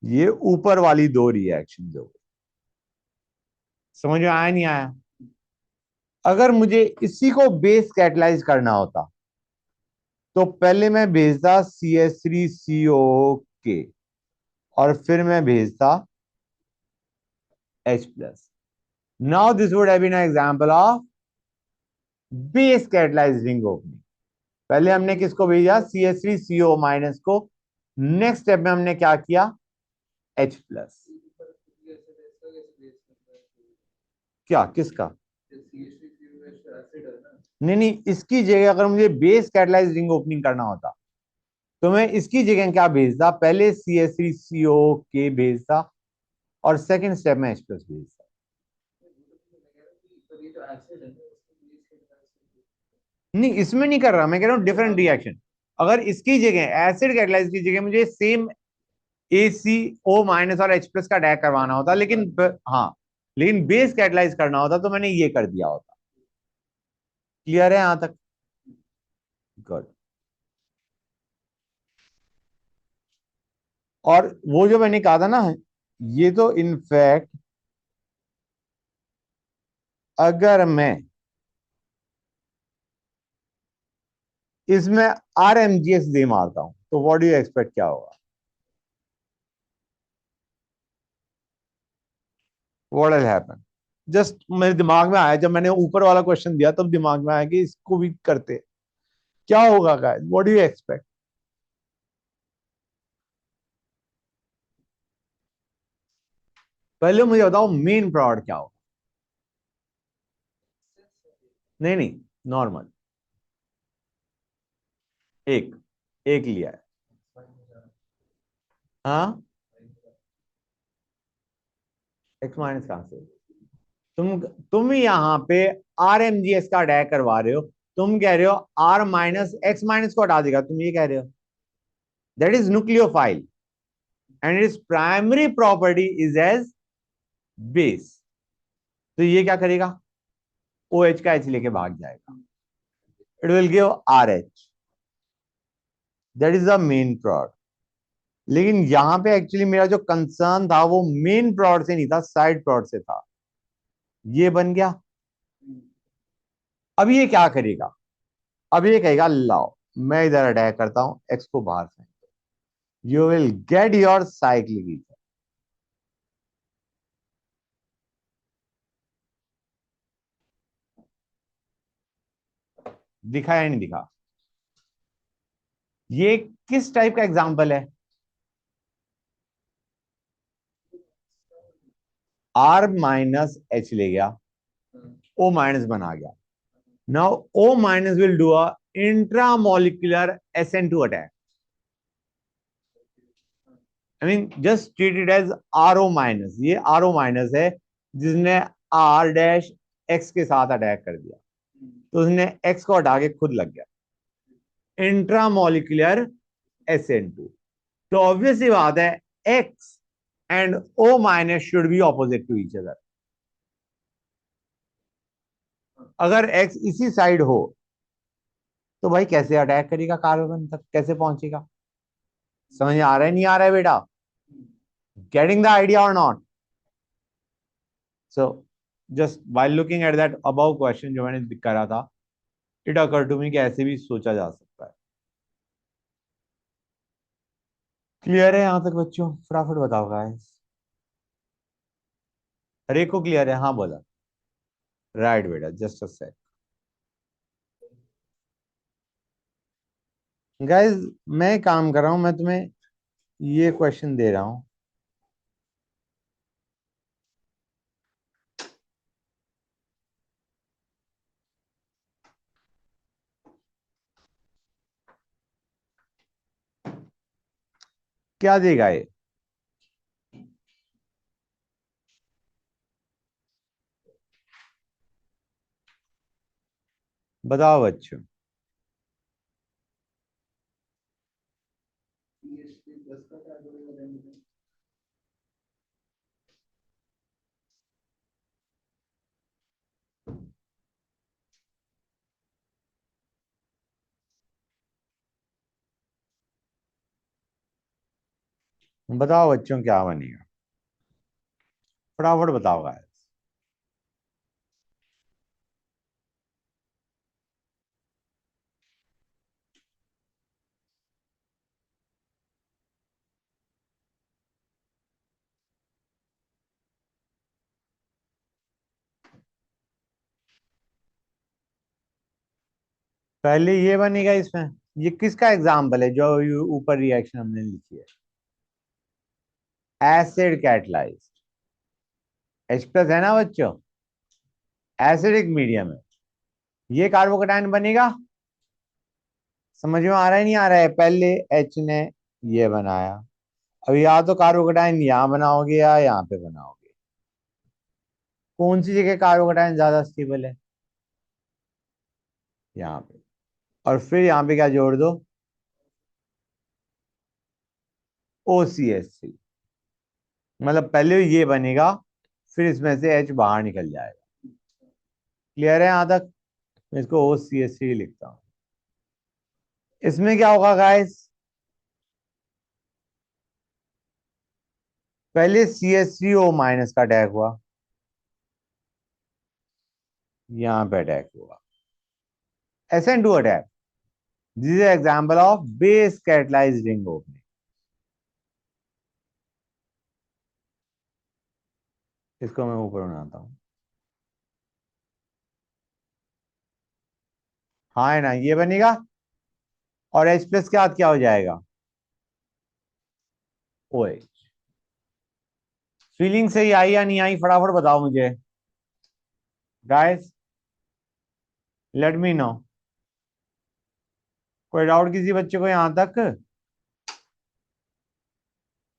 ये ऊपर वाली दो रिएक्शन हो गई। समझ में आया नहीं आया? अगर मुझे इसी को बेस कैटलाइज करना होता तो पहले मैं भेजता CH3CO के, और फिर मैं भेजता H+। Now this would have been an example of base catalysed ring opening. पहले हमने किसको भेजा? CH3CO- को। नेक्स्ट स्टेप में हमने क्या किया? H+। क्या किसका? नहीं नहीं, इसकी जगह अगर मुझे बेस कैटलाइज्ड रिंग ओपनिंग करना होता तो मैं इसकी जगह क्या भेजता? पहले CH3CO के भेजता और सेकंड स्टेप में H+ भेजता। नहीं इसमें नहीं कर रहा, मैं कह रहा हूं डिफरेंट रिएक्शन। अगर इसकी जगह एसिड कैटलाइज की जगह मुझे सेम ACO- और H+ का अटैक करवाना होता, लेकिन हाँ, लेकिन बेस कैटलाइज करना होता तो मैंने ये कर दिया होता। क्लियर है यहां तक? गुड। और वो जो मैंने कहा था ना, ये तो इनफैक्ट अगर मैं इसमें RMGS दे मारता हूं तो व्हाट डू यू एक्सपेक्ट क्या होगा? What will happen? जस्ट मेरे दिमाग में आया, जब मैंने ऊपर वाला क्वेश्चन दिया तब दिमाग में आया कि इसको भी करते, क्या होगा guys, what do you expect? पहले मुझे बताओ मेन प्रोडक्ट क्या होगा। नहीं नहीं, नॉर्मल, एक एक लिया है। हाँ, एक्स माइनस कहां से? तुम यहां पे आर एम जी एस का अटैक करवा रहे हो। तुम कह रहे हो आर माइनस एक्स माइनस को हटा देगा, तुम ये कह रहे हो। That is nucleophile and its primary property is as base. तो ये क्या करेगा? ओ एच का एच लेके भाग जाएगा, it will give R H. That is the main product. लेकिन यहां पे एक्चुअली मेरा जो कंसर्न था वो मेन प्रोडक्ट से नहीं था, साइड प्रोडक्ट से था। ये बन गया। अब ये क्या करेगा? अब ये कहेगा लाओ मैं इधर अटैक करता हूं, एक्स को बाहर फेंक, you will get your cyclic ether. दिखा या नहीं दिखा? ये किस टाइप का एग्जांपल है? आर माइनस एच ले गया, ओ माइनस बना गया। Now O minus will do a intramolecular SN2 attack. I mean just treat it as RO minus. ये RO माइनस है जिसने R डैश एक्स के साथ अटैक कर दिया, तो उसने एक्स को हटा के खुद लग गया। Intramolecular SN2। तो ऑब्वियस सी बात है X and O minus should be opposite to each other. अगर एक्स इसी साइड हो तो भाई कैसे अटैक करेगा, कार्बन तक कैसे पहुंचेगा? समझ आ रहा है नहीं आ रहा है बेटा? गेटिंग द आइडिया और not? So just while looking at that above question जो मैंने करा था, इट अकर टू मी कि ऐसे भी सोचा जा सकता है। क्लियर है यहां तक बच्चों? फटाफट बताओ गाइस। हर एक को क्लियर है? हाँ बोला। राइट बेटा, जस्ट अ सेक गाइस। मैं काम कर रहा हूं, मैं तुम्हें ये क्वेश्चन दे रहा हूं। क्या देगा ये? बताओ बच्चों। बताओ बच्चों क्या बनेगा, फटाफट बताओ गाइस। पहले ये बनेगा इसमें। ये किसका एग्जाम्पल है जो ऊपर रिएक्शन हमने लिखी है? एसिड कैटलाइज्ड, H प्लस है ना बच्चों, एसिडिक मीडियम है। ये कार्बोकेटाइन बनेगा। समझ में आ रहा है नहीं आ रहा है? पहले H ने ये बनाया, अब या तो कार्बोकेटाइन यहां बनाओगे या यहाँ पे बनाओगे। कौन सी जगह कार्बोकेटाइन ज्यादा स्टेबल है? यहाँ पे। और फिर यहाँ पे क्या जोड़ दो? OCH3। मतलब पहले ये बनेगा, फिर इसमें से H बाहर निकल जाएगा। क्लियर है यहां तक? मैं इसको OCH3 लिखता हूं। इसमें क्या होगा गाइस? पहले CH3O माइनस का अटैक हुआ, यहां पे अटैक हुआ SN2 attack. This is example of base catalysed ring opening. इसको मैं ऊपर बनाता हूं। हाँ है ना, ये बनेगा। और H प्लस के साथ क्या हो जाएगा? OH। फीलिंग सही आई या नहीं आई, फटाफट बताओ मुझे गाइस, लेट मी नो। कोई डाउट किसी बच्चे को यहां तक?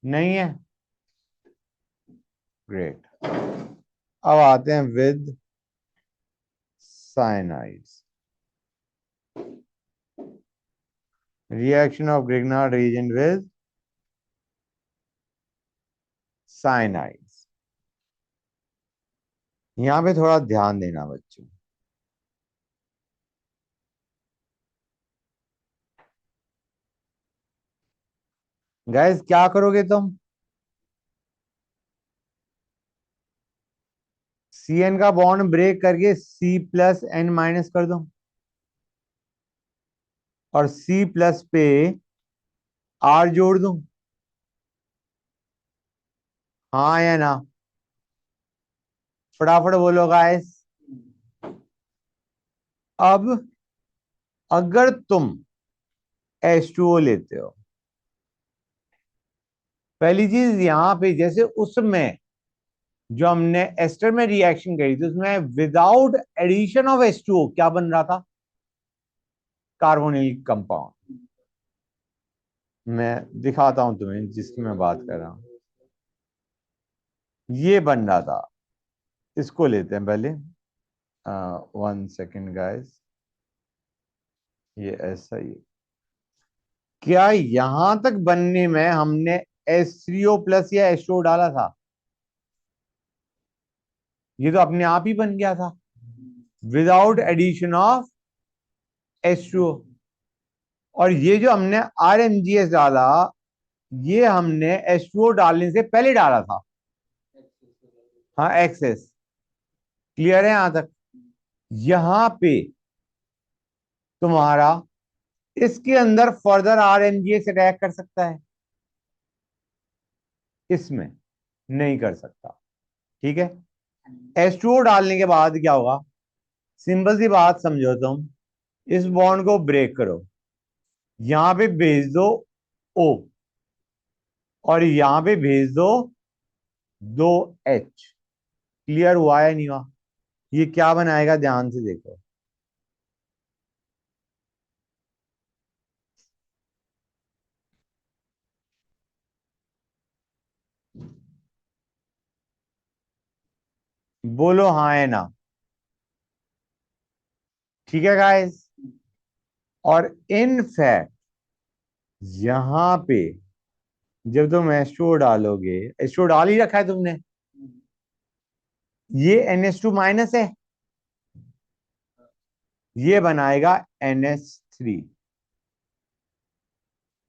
नहीं है? ग्रेट। अब आते हैं with cyanides. Reaction of Grignard reagent with cyanides. यहां पे थोड़ा ध्यान देना बच्चों। गाइस क्या करोगे तुम? CN का बॉन्ड ब्रेक करके C+N- कर दो, और C प्लस पे R जोड़ दूं। हाँ या ना? फटाफट बोलो गाइस। अब अगर तुम H2O लेते हो, पहली चीज यहां पे जैसे उसमें जो हमने एस्टर में रिएक्शन करी थी, उसमें विदाउट एडिशन ऑफ H2O क्या बन रहा था? Carbonyl compound. मैं दिखाता हूं तुम्हें जिसकी मैं बात कर रहा हूं, ये बन रहा था। इसको लेते हैं पहले। 1 सेकेंड गाइस, ये ऐसा ही है। क्या यहां तक बनने में हमने H3O प्लस या H2O डाला था? ये तो अपने आप ही बन गया था विदाउट एडिशन ऑफ H2O। और ये जो हमने RMGS डाला, ये हमने H2O डालने से पहले डाला था। हाँ, एक्सेस। क्लियर है यहां तक? यहां पे तुम्हारा इसके अंदर फर्दर RMGS अटैक कर सकता है, इसमें नहीं कर सकता। ठीक है? H2O डालने के बाद क्या होगा? सिंपल सी बात समझो तुम, इस बॉन्ड को ब्रेक करो, यहां पे भेज दो O, और यहां पे भेज दो 2H। क्लियर हुआ या नहीं हुआ? ये क्या बनाएगा, ध्यान से देखो। बोलो हाँ है ना? ठीक है गाइस? और इन फैक्ट यहां पे जब तुम H2O डालोगे, H2O डाल ही रखा है तुमने, ये NH2- है, ये बनाएगा NH3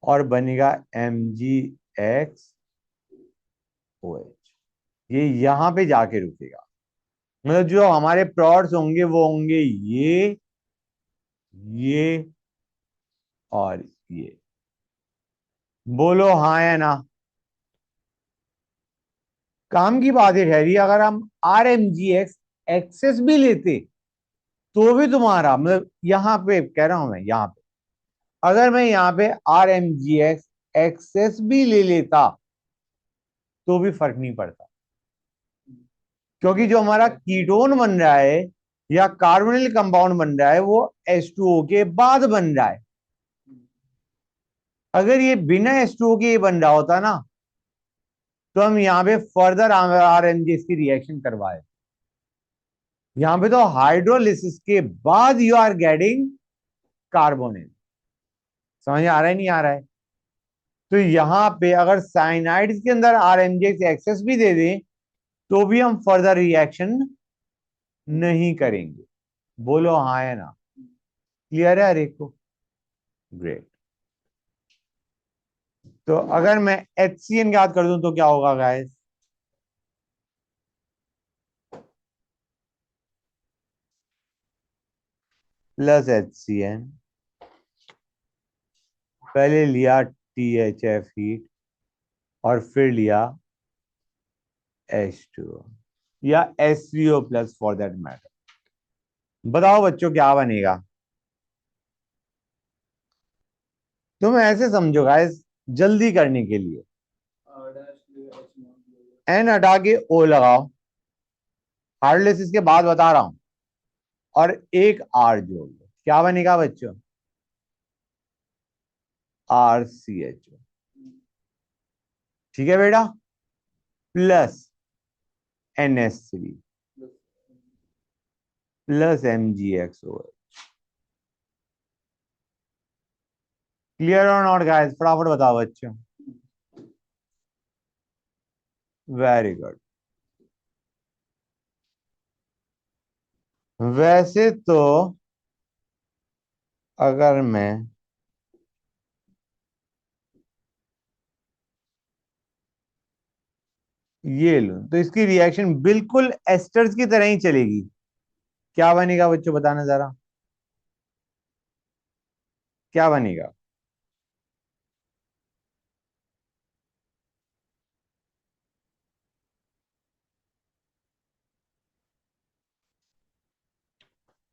और बनेगा MgXOH। ये यहां पे जाके रुकेगा। मतलब जो हमारे प्रोड्स होंगे वो होंगे ये और ये। बोलो हाँ या ना? काम की बात है ठहरी, अगर हम RMGX एक्सेस भी लेते तो भी तुम्हारा मतलब, यहां पे कह रहा हूं मैं, यहां पे अगर मैं यहां पे RMGX एक्सेस भी ले लेता तो भी फर्क नहीं पड़ता, क्योंकि जो हमारा कीटोन बन रहा है या कार्बोनिल कंपाउंड बन रहा है वो H2O के बाद बन रहा है। अगर ये बिना H2O के बन रहा होता ना, तो हम यहाँ पे फर्दर RMGX की रिएक्शन करवाए। यहां पे तो हाइड्रोलिसिस के बाद यू आर गेटिंग कार्बोनिल। समझ आ रहा है नहीं आ रहा है? तो यहां पे अगर साइनाइड्स के अंदर RMGX एक्सेस भी दे दें तो भी हम फर्दर रिएक्शन नहीं करेंगे। बोलो हाँ है ना? क्लियर है हर एक को? ग्रेट। तो अगर मैं HCN याद कर दूं तो क्या होगा गाइस? प्लस HCN, पहले लिया THF हीट और फिर लिया H2O। या HCO plus for that matter. बताओ बच्चों क्या बनेगा। तुम ऐसे समझो गाइस, जल्दी करने के लिए एन हटा के ओ लगाओ, हार्डलेस के बाद बता रहा हूं, और एक आर जोड़ दो, क्या बनेगा बच्चों? RCHO। ठीक है बेटा, plus NH3 plus MgXOH। Clear और नॉट गाइस? फटाफट बताओ बच्चों। Very good. वैसे तो अगर मैं ये लूं तो इसकी रिएक्शन बिल्कुल एस्टर्स की तरह ही चलेगी। क्या बनेगा बच्चों, बताना जरा, क्या बनेगा?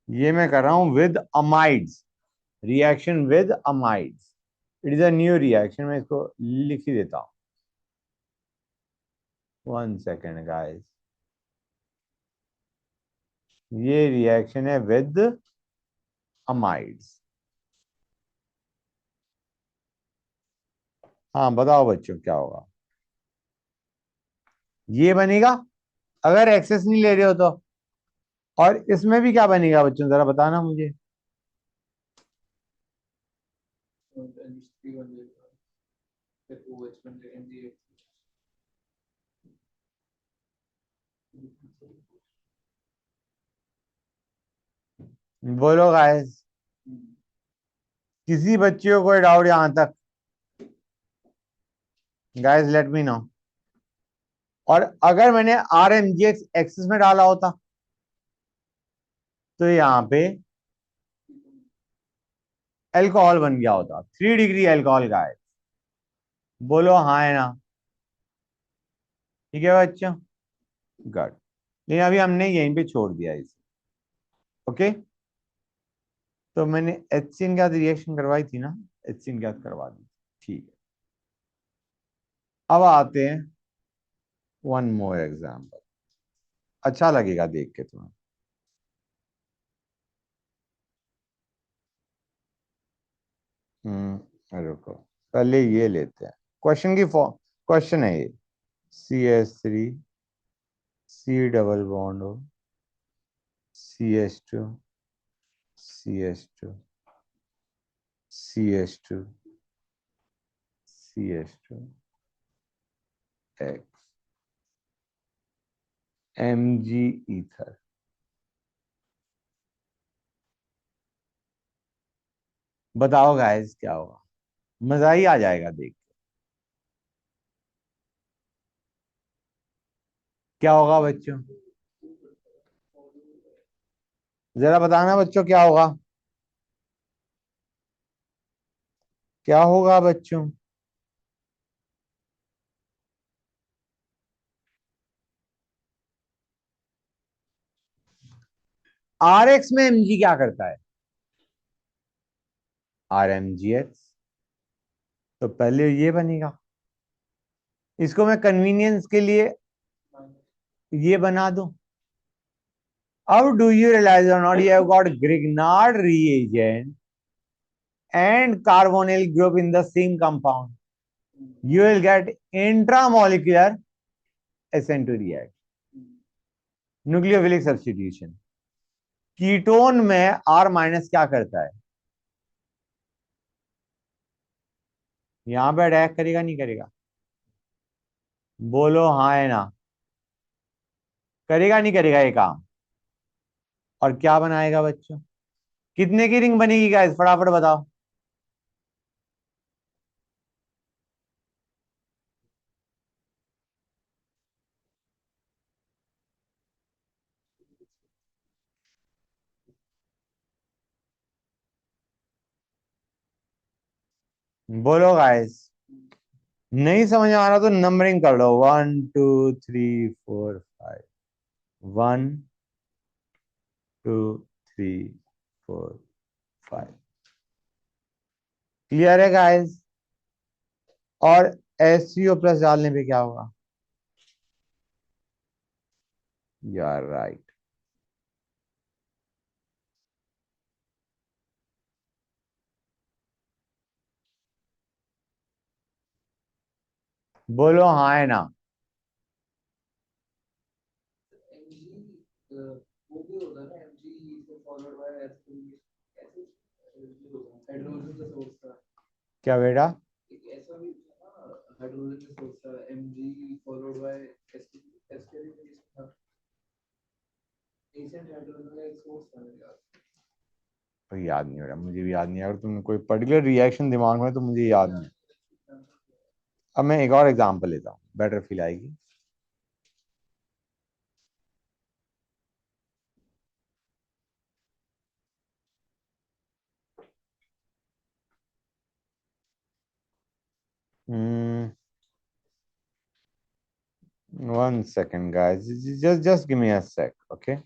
ये मैं कर रहा हूं with amides, reaction with amides. It is a new reaction, मैं इसको लिख ही देता हूं। 1 सेकेंड गाइस, ये रिएक्शन है विद अमाइड्स। हाँ बताओ बच्चों क्या होगा। ये बनेगा अगर एक्सेस नहीं ले रहे हो तो। और इसमें भी क्या बनेगा बच्चों, जरा बताना मुझे। बोलो गाइस, किसी बच्चे को कोई डाउट यहां तक? Guys let me no. और अगर मैंने RMGX एक्सेस में डाला होता तो यहाँ पे अल्कोहल बन गया होता, 3 डिग्री अल्कोहल गाइस। बोलो हाँ है ना? ठीक है बच्चों, गुड। लेकिन अभी हमने यहीं पे छोड़ दिया इसे। ओके, तो मैंने HCN के साथ रिएक्शन करवाई थी ना, HCN के साथ करवा दी। ठीक है, अब आते हैं वन मोर एग्जाम्पल, अच्छा लगेगा देख के तुम्हें। रुको, पहले ये लेते हैं। क्वेश्चन की फॉर्म, क्वेश्चन है ये, CH3 C डबल बॉन्ड हो, CH2 CH2 CH2 CH2 X Mg ether. बताओ गाइस क्या होगा, मजा ही आ जाएगा देख। क्या होगा बच्चों, जरा बताना बच्चों क्या होगा, क्या होगा बच्चों? RX में Mg क्या करता है? RMGX। तो पहले ये बनेगा, इसको मैं कन्वीनियंस के लिए ये बना दूं। How do you realize or not you have got Grignard reagent and carbonyl group in the same compound? You will get intramolecular SN2 reaction, nucleophilic substitution. Ketone में R माइनस क्या करता है? यहां पे अटैक करेगा नहीं करेगा? बोलो हाँ है ना? करेगा नहीं करेगा ये काम? और क्या बनाएगा बच्चों, कितने की रिंग बनेगी गाइस, फटाफट बताओ। बोलो गाइस, नहीं समझ आ रहा तो नंबरिंग कर लो, 1 2 3 4 5। 1 2 3 4 5। क्लियर है गाइस? और SCO प्लस डालने पे क्या होगा? यार राइट। बोलो हाँ है ना? वो भी होता है ना mg फॉलोड बाय ऐसे हाइड्रोजन का सोर्स था। क्या बेटा? एक ऐसा भी था ना हाइड्रोजन का सोर्स था mg फॉलोड बाय एस्टरिक था। एशियन हाइड्रोजन का एक सोर्स था मेरे याद। तो याद नहीं हो रहा, मुझे भी याद नहीं है। अगर तुमने कोई पर्टिकुलर रिएक्शन दिमाग में है तो मुझे याद नहीं है। अब मैं एक और एग्जांपल लेता हूँ, बेटर फील आएगी। Hmm, 1 second, guys. Just give me a sec, okay?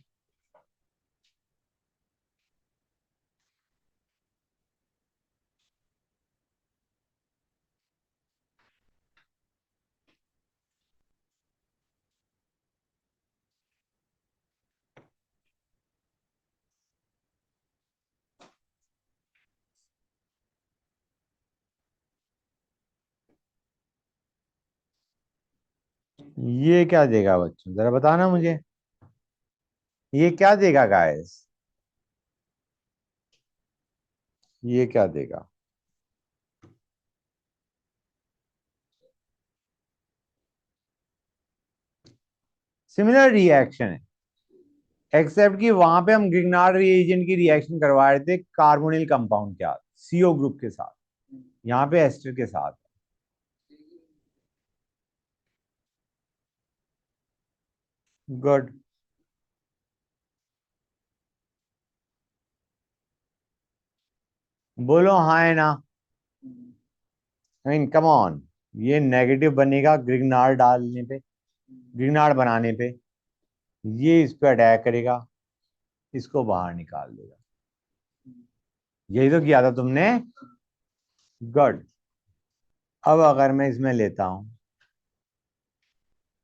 ये क्या देगा बच्चों, जरा बताना मुझे। ये क्या देगा गाइस? ये क्या देगा? सिमिलर रिएक्शन है, एक्सेप्ट कि वहां पे हम ग्रिग्नार्ड रिएजेंट की रिएक्शन करवा रहे थे कार्बोनिल कंपाउंड के साथ, CO ग्रुप के साथ। यहाँ पे एस्टर के साथ। गुड। बोलो हाँ है ना? I mean come on. ये नेगेटिव बनेगा ग्रिग्नार्ड डालने पे, ग्रिग्नार्ड बनाने पे। ये इस पे अटैक करेगा, इसको बाहर निकाल देगा। यही तो किया था तुमने। गुड। अब अगर मैं इसमें लेता हूं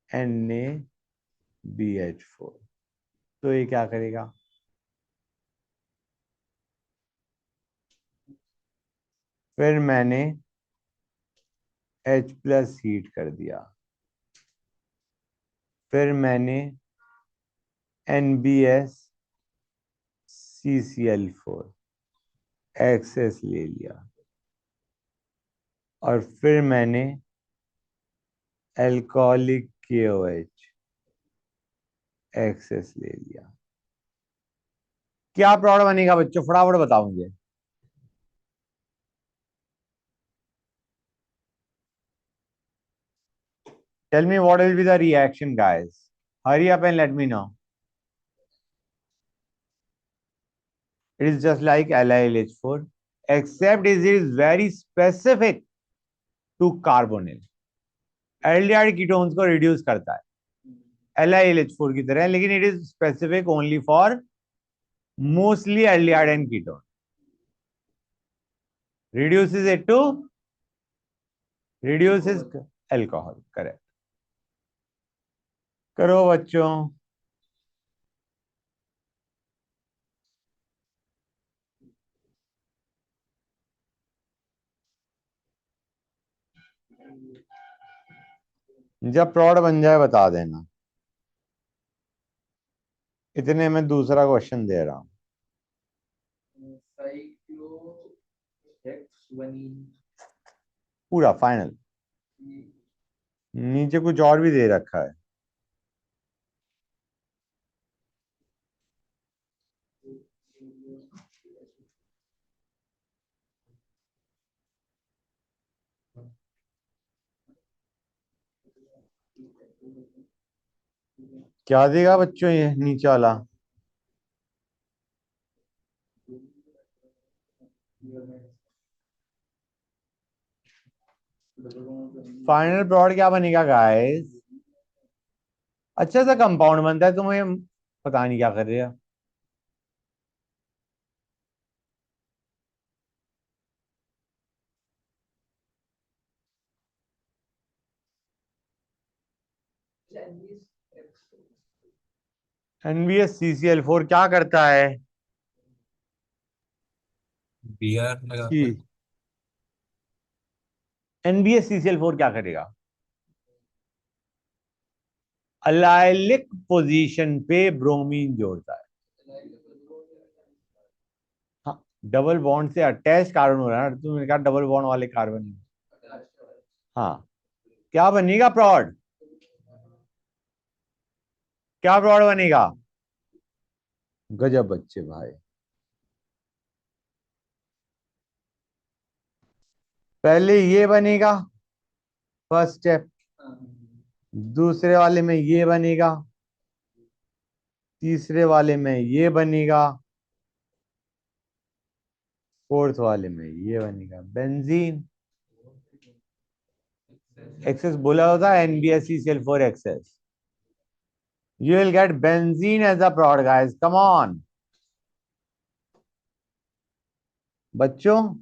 NaBH4, तो ये क्या करेगा? फिर मैंने H प्लस हीट कर दिया, फिर मैंने NbSCCl4 एक्सेस ले लिया, और फिर मैंने एल्कोहलिक KOH एक्सेस ले लिया। क्या प्रोडक्ट बनेगा बच्चों, फटाफट बताओ मुझे। Tell me what will be the reaction, guys. Hurry up and let me know. It is just like LiLH4, except it is very specific to carbonyl. Aldehyde ketones को रिड्यूस करता है LiLH4 की तरह, लेकिन it is specific only for mostly aldehyde and ketone. Reduces it to reduces alcohol. Correct. करो बच्चों। जब प्रोडक्ट बन जाए बता देना। इतने में दूसरा क्वेश्चन दे रहा हूं। साइक्लोहेक्सवनीन पूरा फाइनल। नीचे कुछ और भी दे रखा है। क्या देगा बच्चों ये नीचे वाला? फाइनल प्रोडक्ट क्या बनेगा गाइस? अच्छा सा कंपाउंड बनता है, तुम्हें पता नहीं क्या कर रहे हो। NbSCCl4 क्या करता है? Br लगाते हैं। जी, NbSCCl4 क्या करेगा? अलाइलिक पोजीशन पे ब्रोमीन जोड़ता है। हाँ, डबल बॉन्ड से अटैच कार्बन हो रहा है ना, तुमने कहा डबल बॉन्ड वाले कार्बन। हाँ, क्या बनेगा प्रॉड? क्या प्रॉड बनेगा? गजब बच्चे भाई। पहले ये बनेगा, फर्स्ट स्टेप। दूसरे वाले में ये बनेगा, तीसरे वाले में ये बनेगा, फोर्थ वाले में ये बनेगा बेंजीन। एक्सेस बोला होता है NbSCCl4 excess. You will get benzene as a product, guys. Come on. बच्चों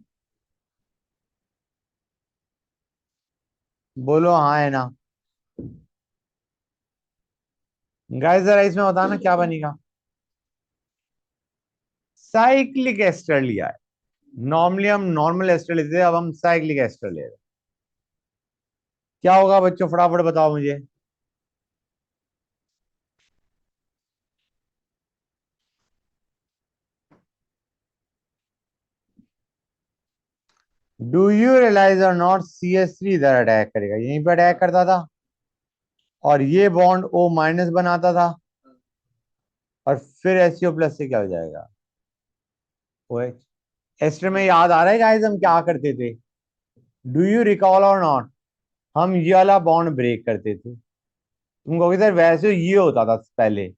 बोलो हाँ है ना। गाइस जरा इसमें बताना क्या बनेगा। साइक्लिक एस्टर लिया है। नॉर्मली हम नॉर्मल एस्टर लेते हैं, अब हम साइक्लिक एस्टर ले रहे हैं। क्या होगा बच्चों, फटाफट बताओ मुझे। डू यू रियलाइज और नॉट, CH3 इधर अटैक करेगा, यहीं पे अटैक करता था और ये बॉन्ड O- बनाता था, और फिर SO प्लस से क्या हो जाएगा? OH। एस्टर में याद आ रहा है गाइस हम क्या करते थे? डू यू रिकॉल और नॉट, हम ये वाला बॉन्ड ब्रेक करते थे। तुम कहोगे सर वैसे ये होता था पहले।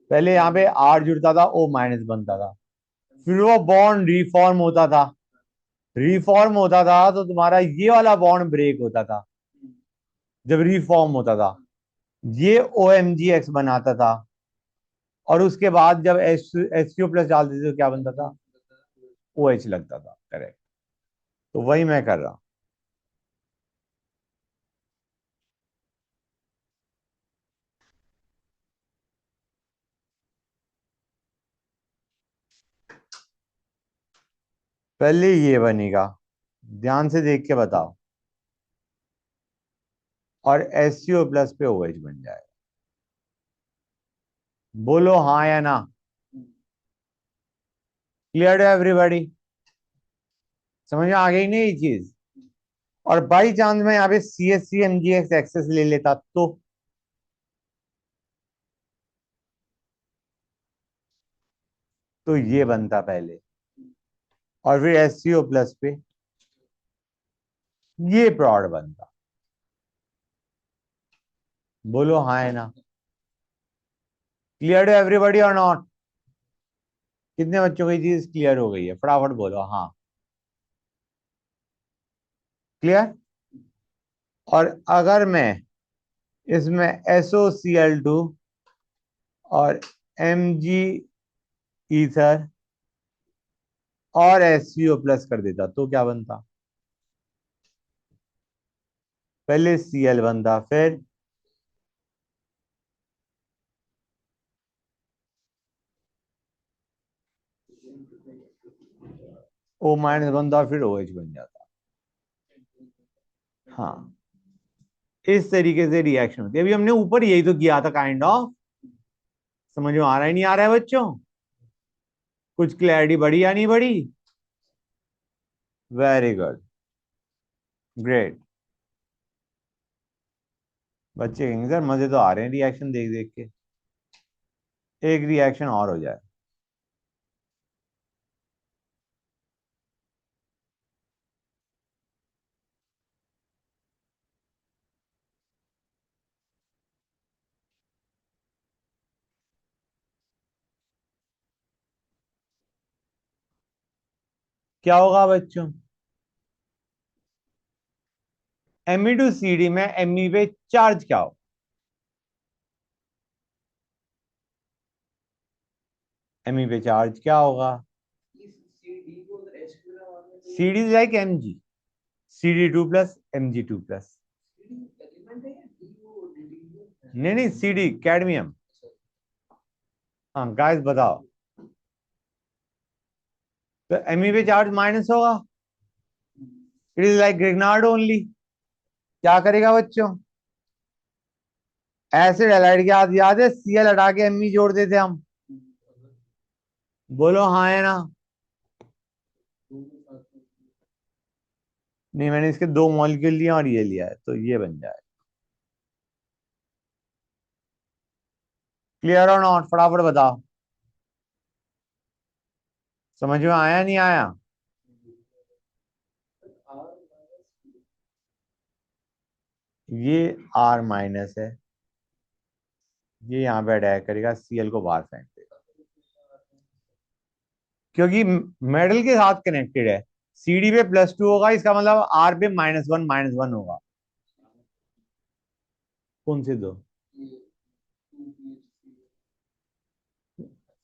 पहले यहाँ पे R जुड़ता था, O- बनता था, फिर वो बॉन्ड रिफॉर्म होता था। रिफॉर्म होता था तो तुम्हारा ये वाला बॉन्ड ब्रेक होता था। जब रिफॉर्म होता था ये OMgX बनाता था, और उसके बाद जब HCO प्लस डालते थे तो क्या बनता था? OH लगता था। करेक्ट। तो वही मैं कर रहा हूं। पहले ये बनेगा, ध्यान से देख के बताओ, और SCO प्लस पे OH बन जाएगा। बोलो हाँ या ना। क्लियर है एवरीबॉडी? समझ में आ गई नहीं ये चीज? और बाई चांस मैं यहाँ पे CH3 MgX एक्सेस ले लेता तो ये बनता पहले, और फिर SCO प्लस पे ये प्रॉड बनता। बोलो हाँ है ना। क्लियर है एवरीबॉडी और नॉट? कितने बच्चों को ये चीज क्लियर हो गई है? फटाफट बोलो हाँ। क्लियर? और अगर मैं इसमें SOCl2 और Mg ईथर और SCO प्लस कर देता तो क्या बनता? पहले Cl बनता, फिर O- बनता, और फिर OH बन जाता। हाँ, इस तरीके से रिएक्शन होती है। अभी हमने ऊपर यही तो किया था काइंड ऑफ। समझ में आ रहा है नहीं आ रहा है बच्चों? कुछ क्लैरिटी बढ़ी या नहीं बढ़ी? Very good, great. बच्चे कहेंगे सर मजे तो आ रहे हैं रिएक्शन देख देख के, एक रिएक्शन और हो जाए। क्या होगा बच्चों? Me2CD में Me पे चार्ज क्या हो? Me पे चार्ज क्या होगा? इस CD को अगर H की तरह माने तो CD is like Mg, CD2 plus Mg2 plus. CD element है या D वो डिटीजन है? नहीं नहीं, CD कैडमियम। हाँ गाइस बताओ, तो Me पे चार्ज माइनस होगा, it is like Grignard only. क्या करेगा बच्चों? एसिड हैलाइड के याद याद है, Cl हटा के Me जोड़ देते हम। बोलो हाँ है ना? नहीं, मैंने इसके दो मॉलिक्यूल लिए और ये लिया है, तो ये बन जाए। क्लियर और नॉट? फटाफट बताओ, समझ में आया नहीं आया? ये R माइनस है, ये यहाँ पे अटैक करेगा, Cl को बाहर फेंक देगा, क्योंकि मेटल के साथ कनेक्टेड है। CD पे +2 होगा, इसका मतलब R पे -1 होगा। कौन से दो?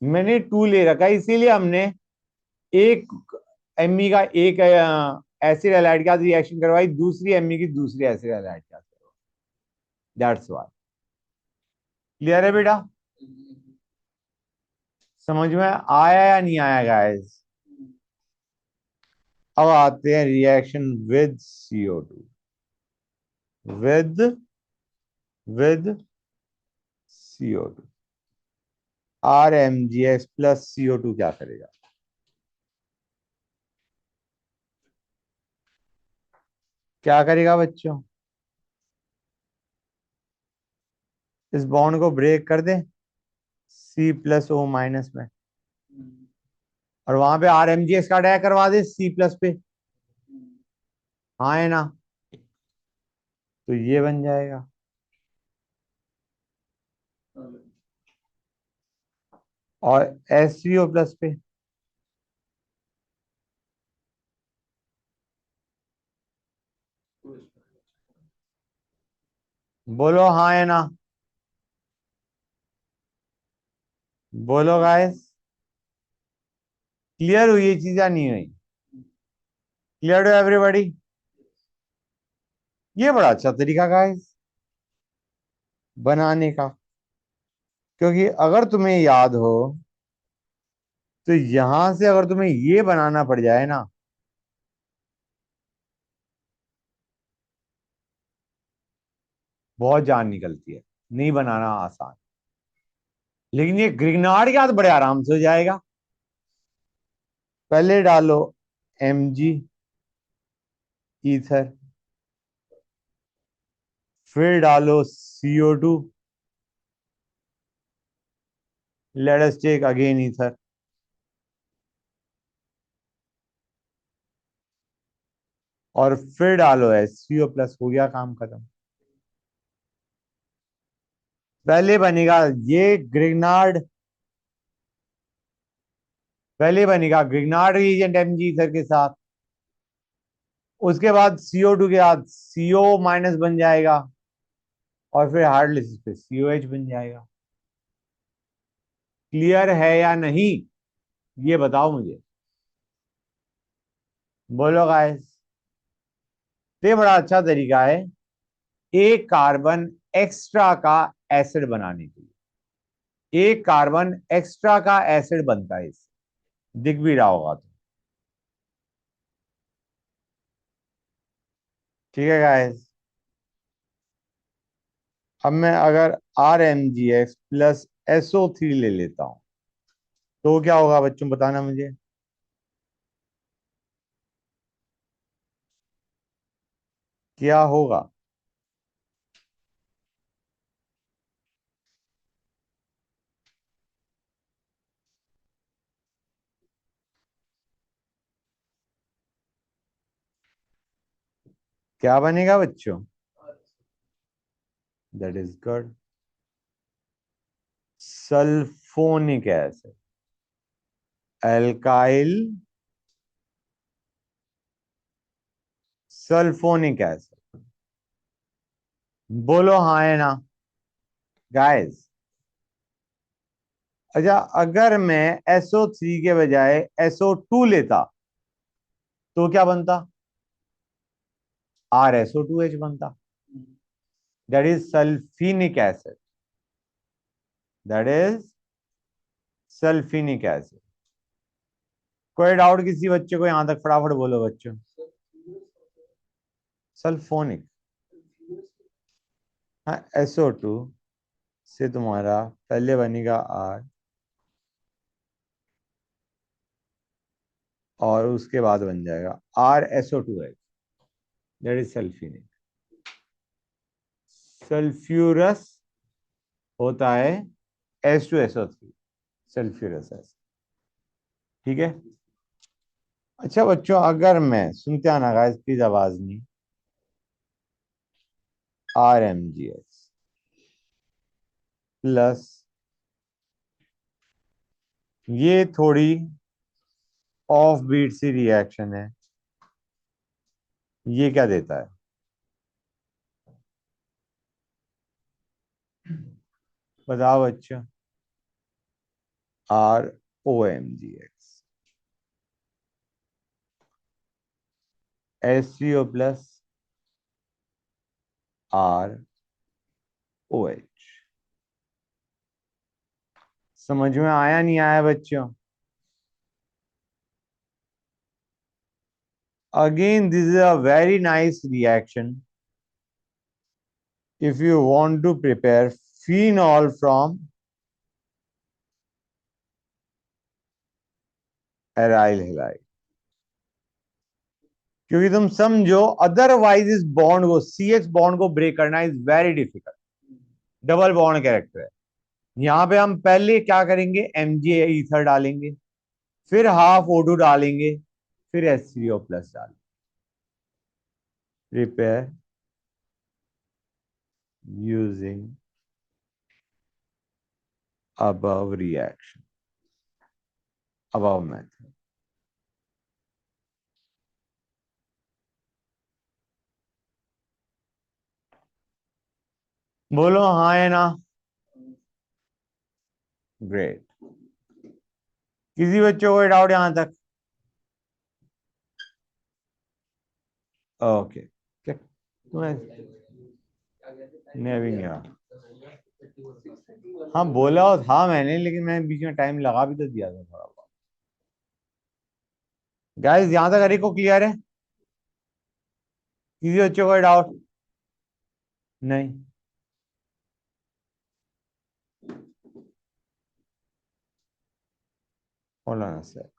मैंने 2 ले रखा है, इसीलिए हमने एक Me का एक एसिड हैलाइड के साथ रिएक्शन करवाई, दूसरी Me की दूसरी एसिड हैलाइड के साथ करवाई। That's why. क्लियर है बेटा? समझ में आया या नहीं आया गाइस? अब आते हैं reaction with CO2, with CO2। RMgx plus CO2 क्या करेगा? क्या करेगा बच्चों? इस बॉन्ड को ब्रेक कर दे C+O- में, और वहां पे RMgx का अटैक करवा दे C+ पे। हाँ है ना? तो ये बन जाएगा। और SCO+ पे बोलो हाँ है ना? बोलो गाइस, क्लियर हुई ये चीज या नहीं हुई? Clear to everybody? ये बड़ा अच्छा तरीका गाइस बनाने का, क्योंकि अगर तुम्हें याद हो तो यहां से अगर तुम्हें ये बनाना पड़ जाए ना, बहुत जान निकलती है, नहीं बनाना आसान। लेकिन ये ग्रिग्नार्ड के हाथ बड़े आराम से हो जाएगा। पहले डालो Mg ईथर, फिर डालो CO2, let us take again ether, और फिर डालो SCO+। हो गया काम खत्म। पहले बनेगा ये ग्रिग्नार्ड, पहले बनेगा ग्रिग्नार्ड रिएजेंट Mg ईथर के साथ, उसके बाद CO2 के साथ CO- बन जाएगा, और फिर हार्ड लिसिस पे COH बन जाएगा। क्लियर है या नहीं, ये बताओ मुझे। बोलो गाइस, ये बड़ा अच्छा तरीका है एक कार्बन एक्स्ट्रा का एसिड बनाने के लिए। एक कार्बन एक्स्ट्रा का एसिड बनता है, इससे दिख भी रहा होगा तो। ठीक है गाइस, अब मैं अगर RMgx प्लस SO3 ले लेता हूं तो क्या होगा बच्चों, बताना मुझे। क्या होगा? क्या बनेगा बच्चों? That is good, sulphonic acid, alkyl sulphonic acid. बोलो हाँ है ना गाइस? अच्छा, अगर मैं SO3 के बजाय SO2 लेता तो क्या बनता? RSO2H बनता। That is sulfinic acid. That is sulfinic acid. कोई डाउट किसी बच्चे को यहां तक? फटाफट बोलो बच्चों। सल्फोनिक। हाँ, SO2 से तुम्हारा पहले बनेगा R और उसके बाद बन जाएगा RSO2H। That is सल्फिनिक। सल्फ्यूरस होता है H2SO3, सल्फ्यूरस एसिड। ठीक है। अच्छा बच्चों, अगर मैं, सुनते आना गाइस प्लीज, आवाज नहीं, RMgS प्लस ये थोड़ी ऑफ बीट सी रिएक्शन है, ये क्या देता है? बताओ बच्चों। ROMgX HCO plus ROH। समझ में आया नहीं आया बच्चों? Again, this is a very nice reaction if you want to prepare phenol from aryl halide, क्योंकि तुम समझो अदरवाइज इस बॉन्ड को, CH बॉन्ड को ब्रेक करना is very difficult. Double bond character है। यहां पे हम पहले क्या करेंगे? Mg ईथर डालेंगे, फिर हाफ O2 डालेंगे, फिर HCO प्लस डालेंगे। Prepare using above reaction, above method। बोलो हाँ है ना? ग्रेट। किसी बच्चों को डाउट यहां तक? ओके। क्या तुम्हें? नहीं, अभी नहीं हुआ। हाँ बोला था मैंने, लेकिन मैंने बीच में टाइम लगा भी तो दिया था थोड़ा बहुत। गाइस यहां तक हर एक को क्लियर है? किसी बच्चों को डाउट? नहीं। Hold on a sec.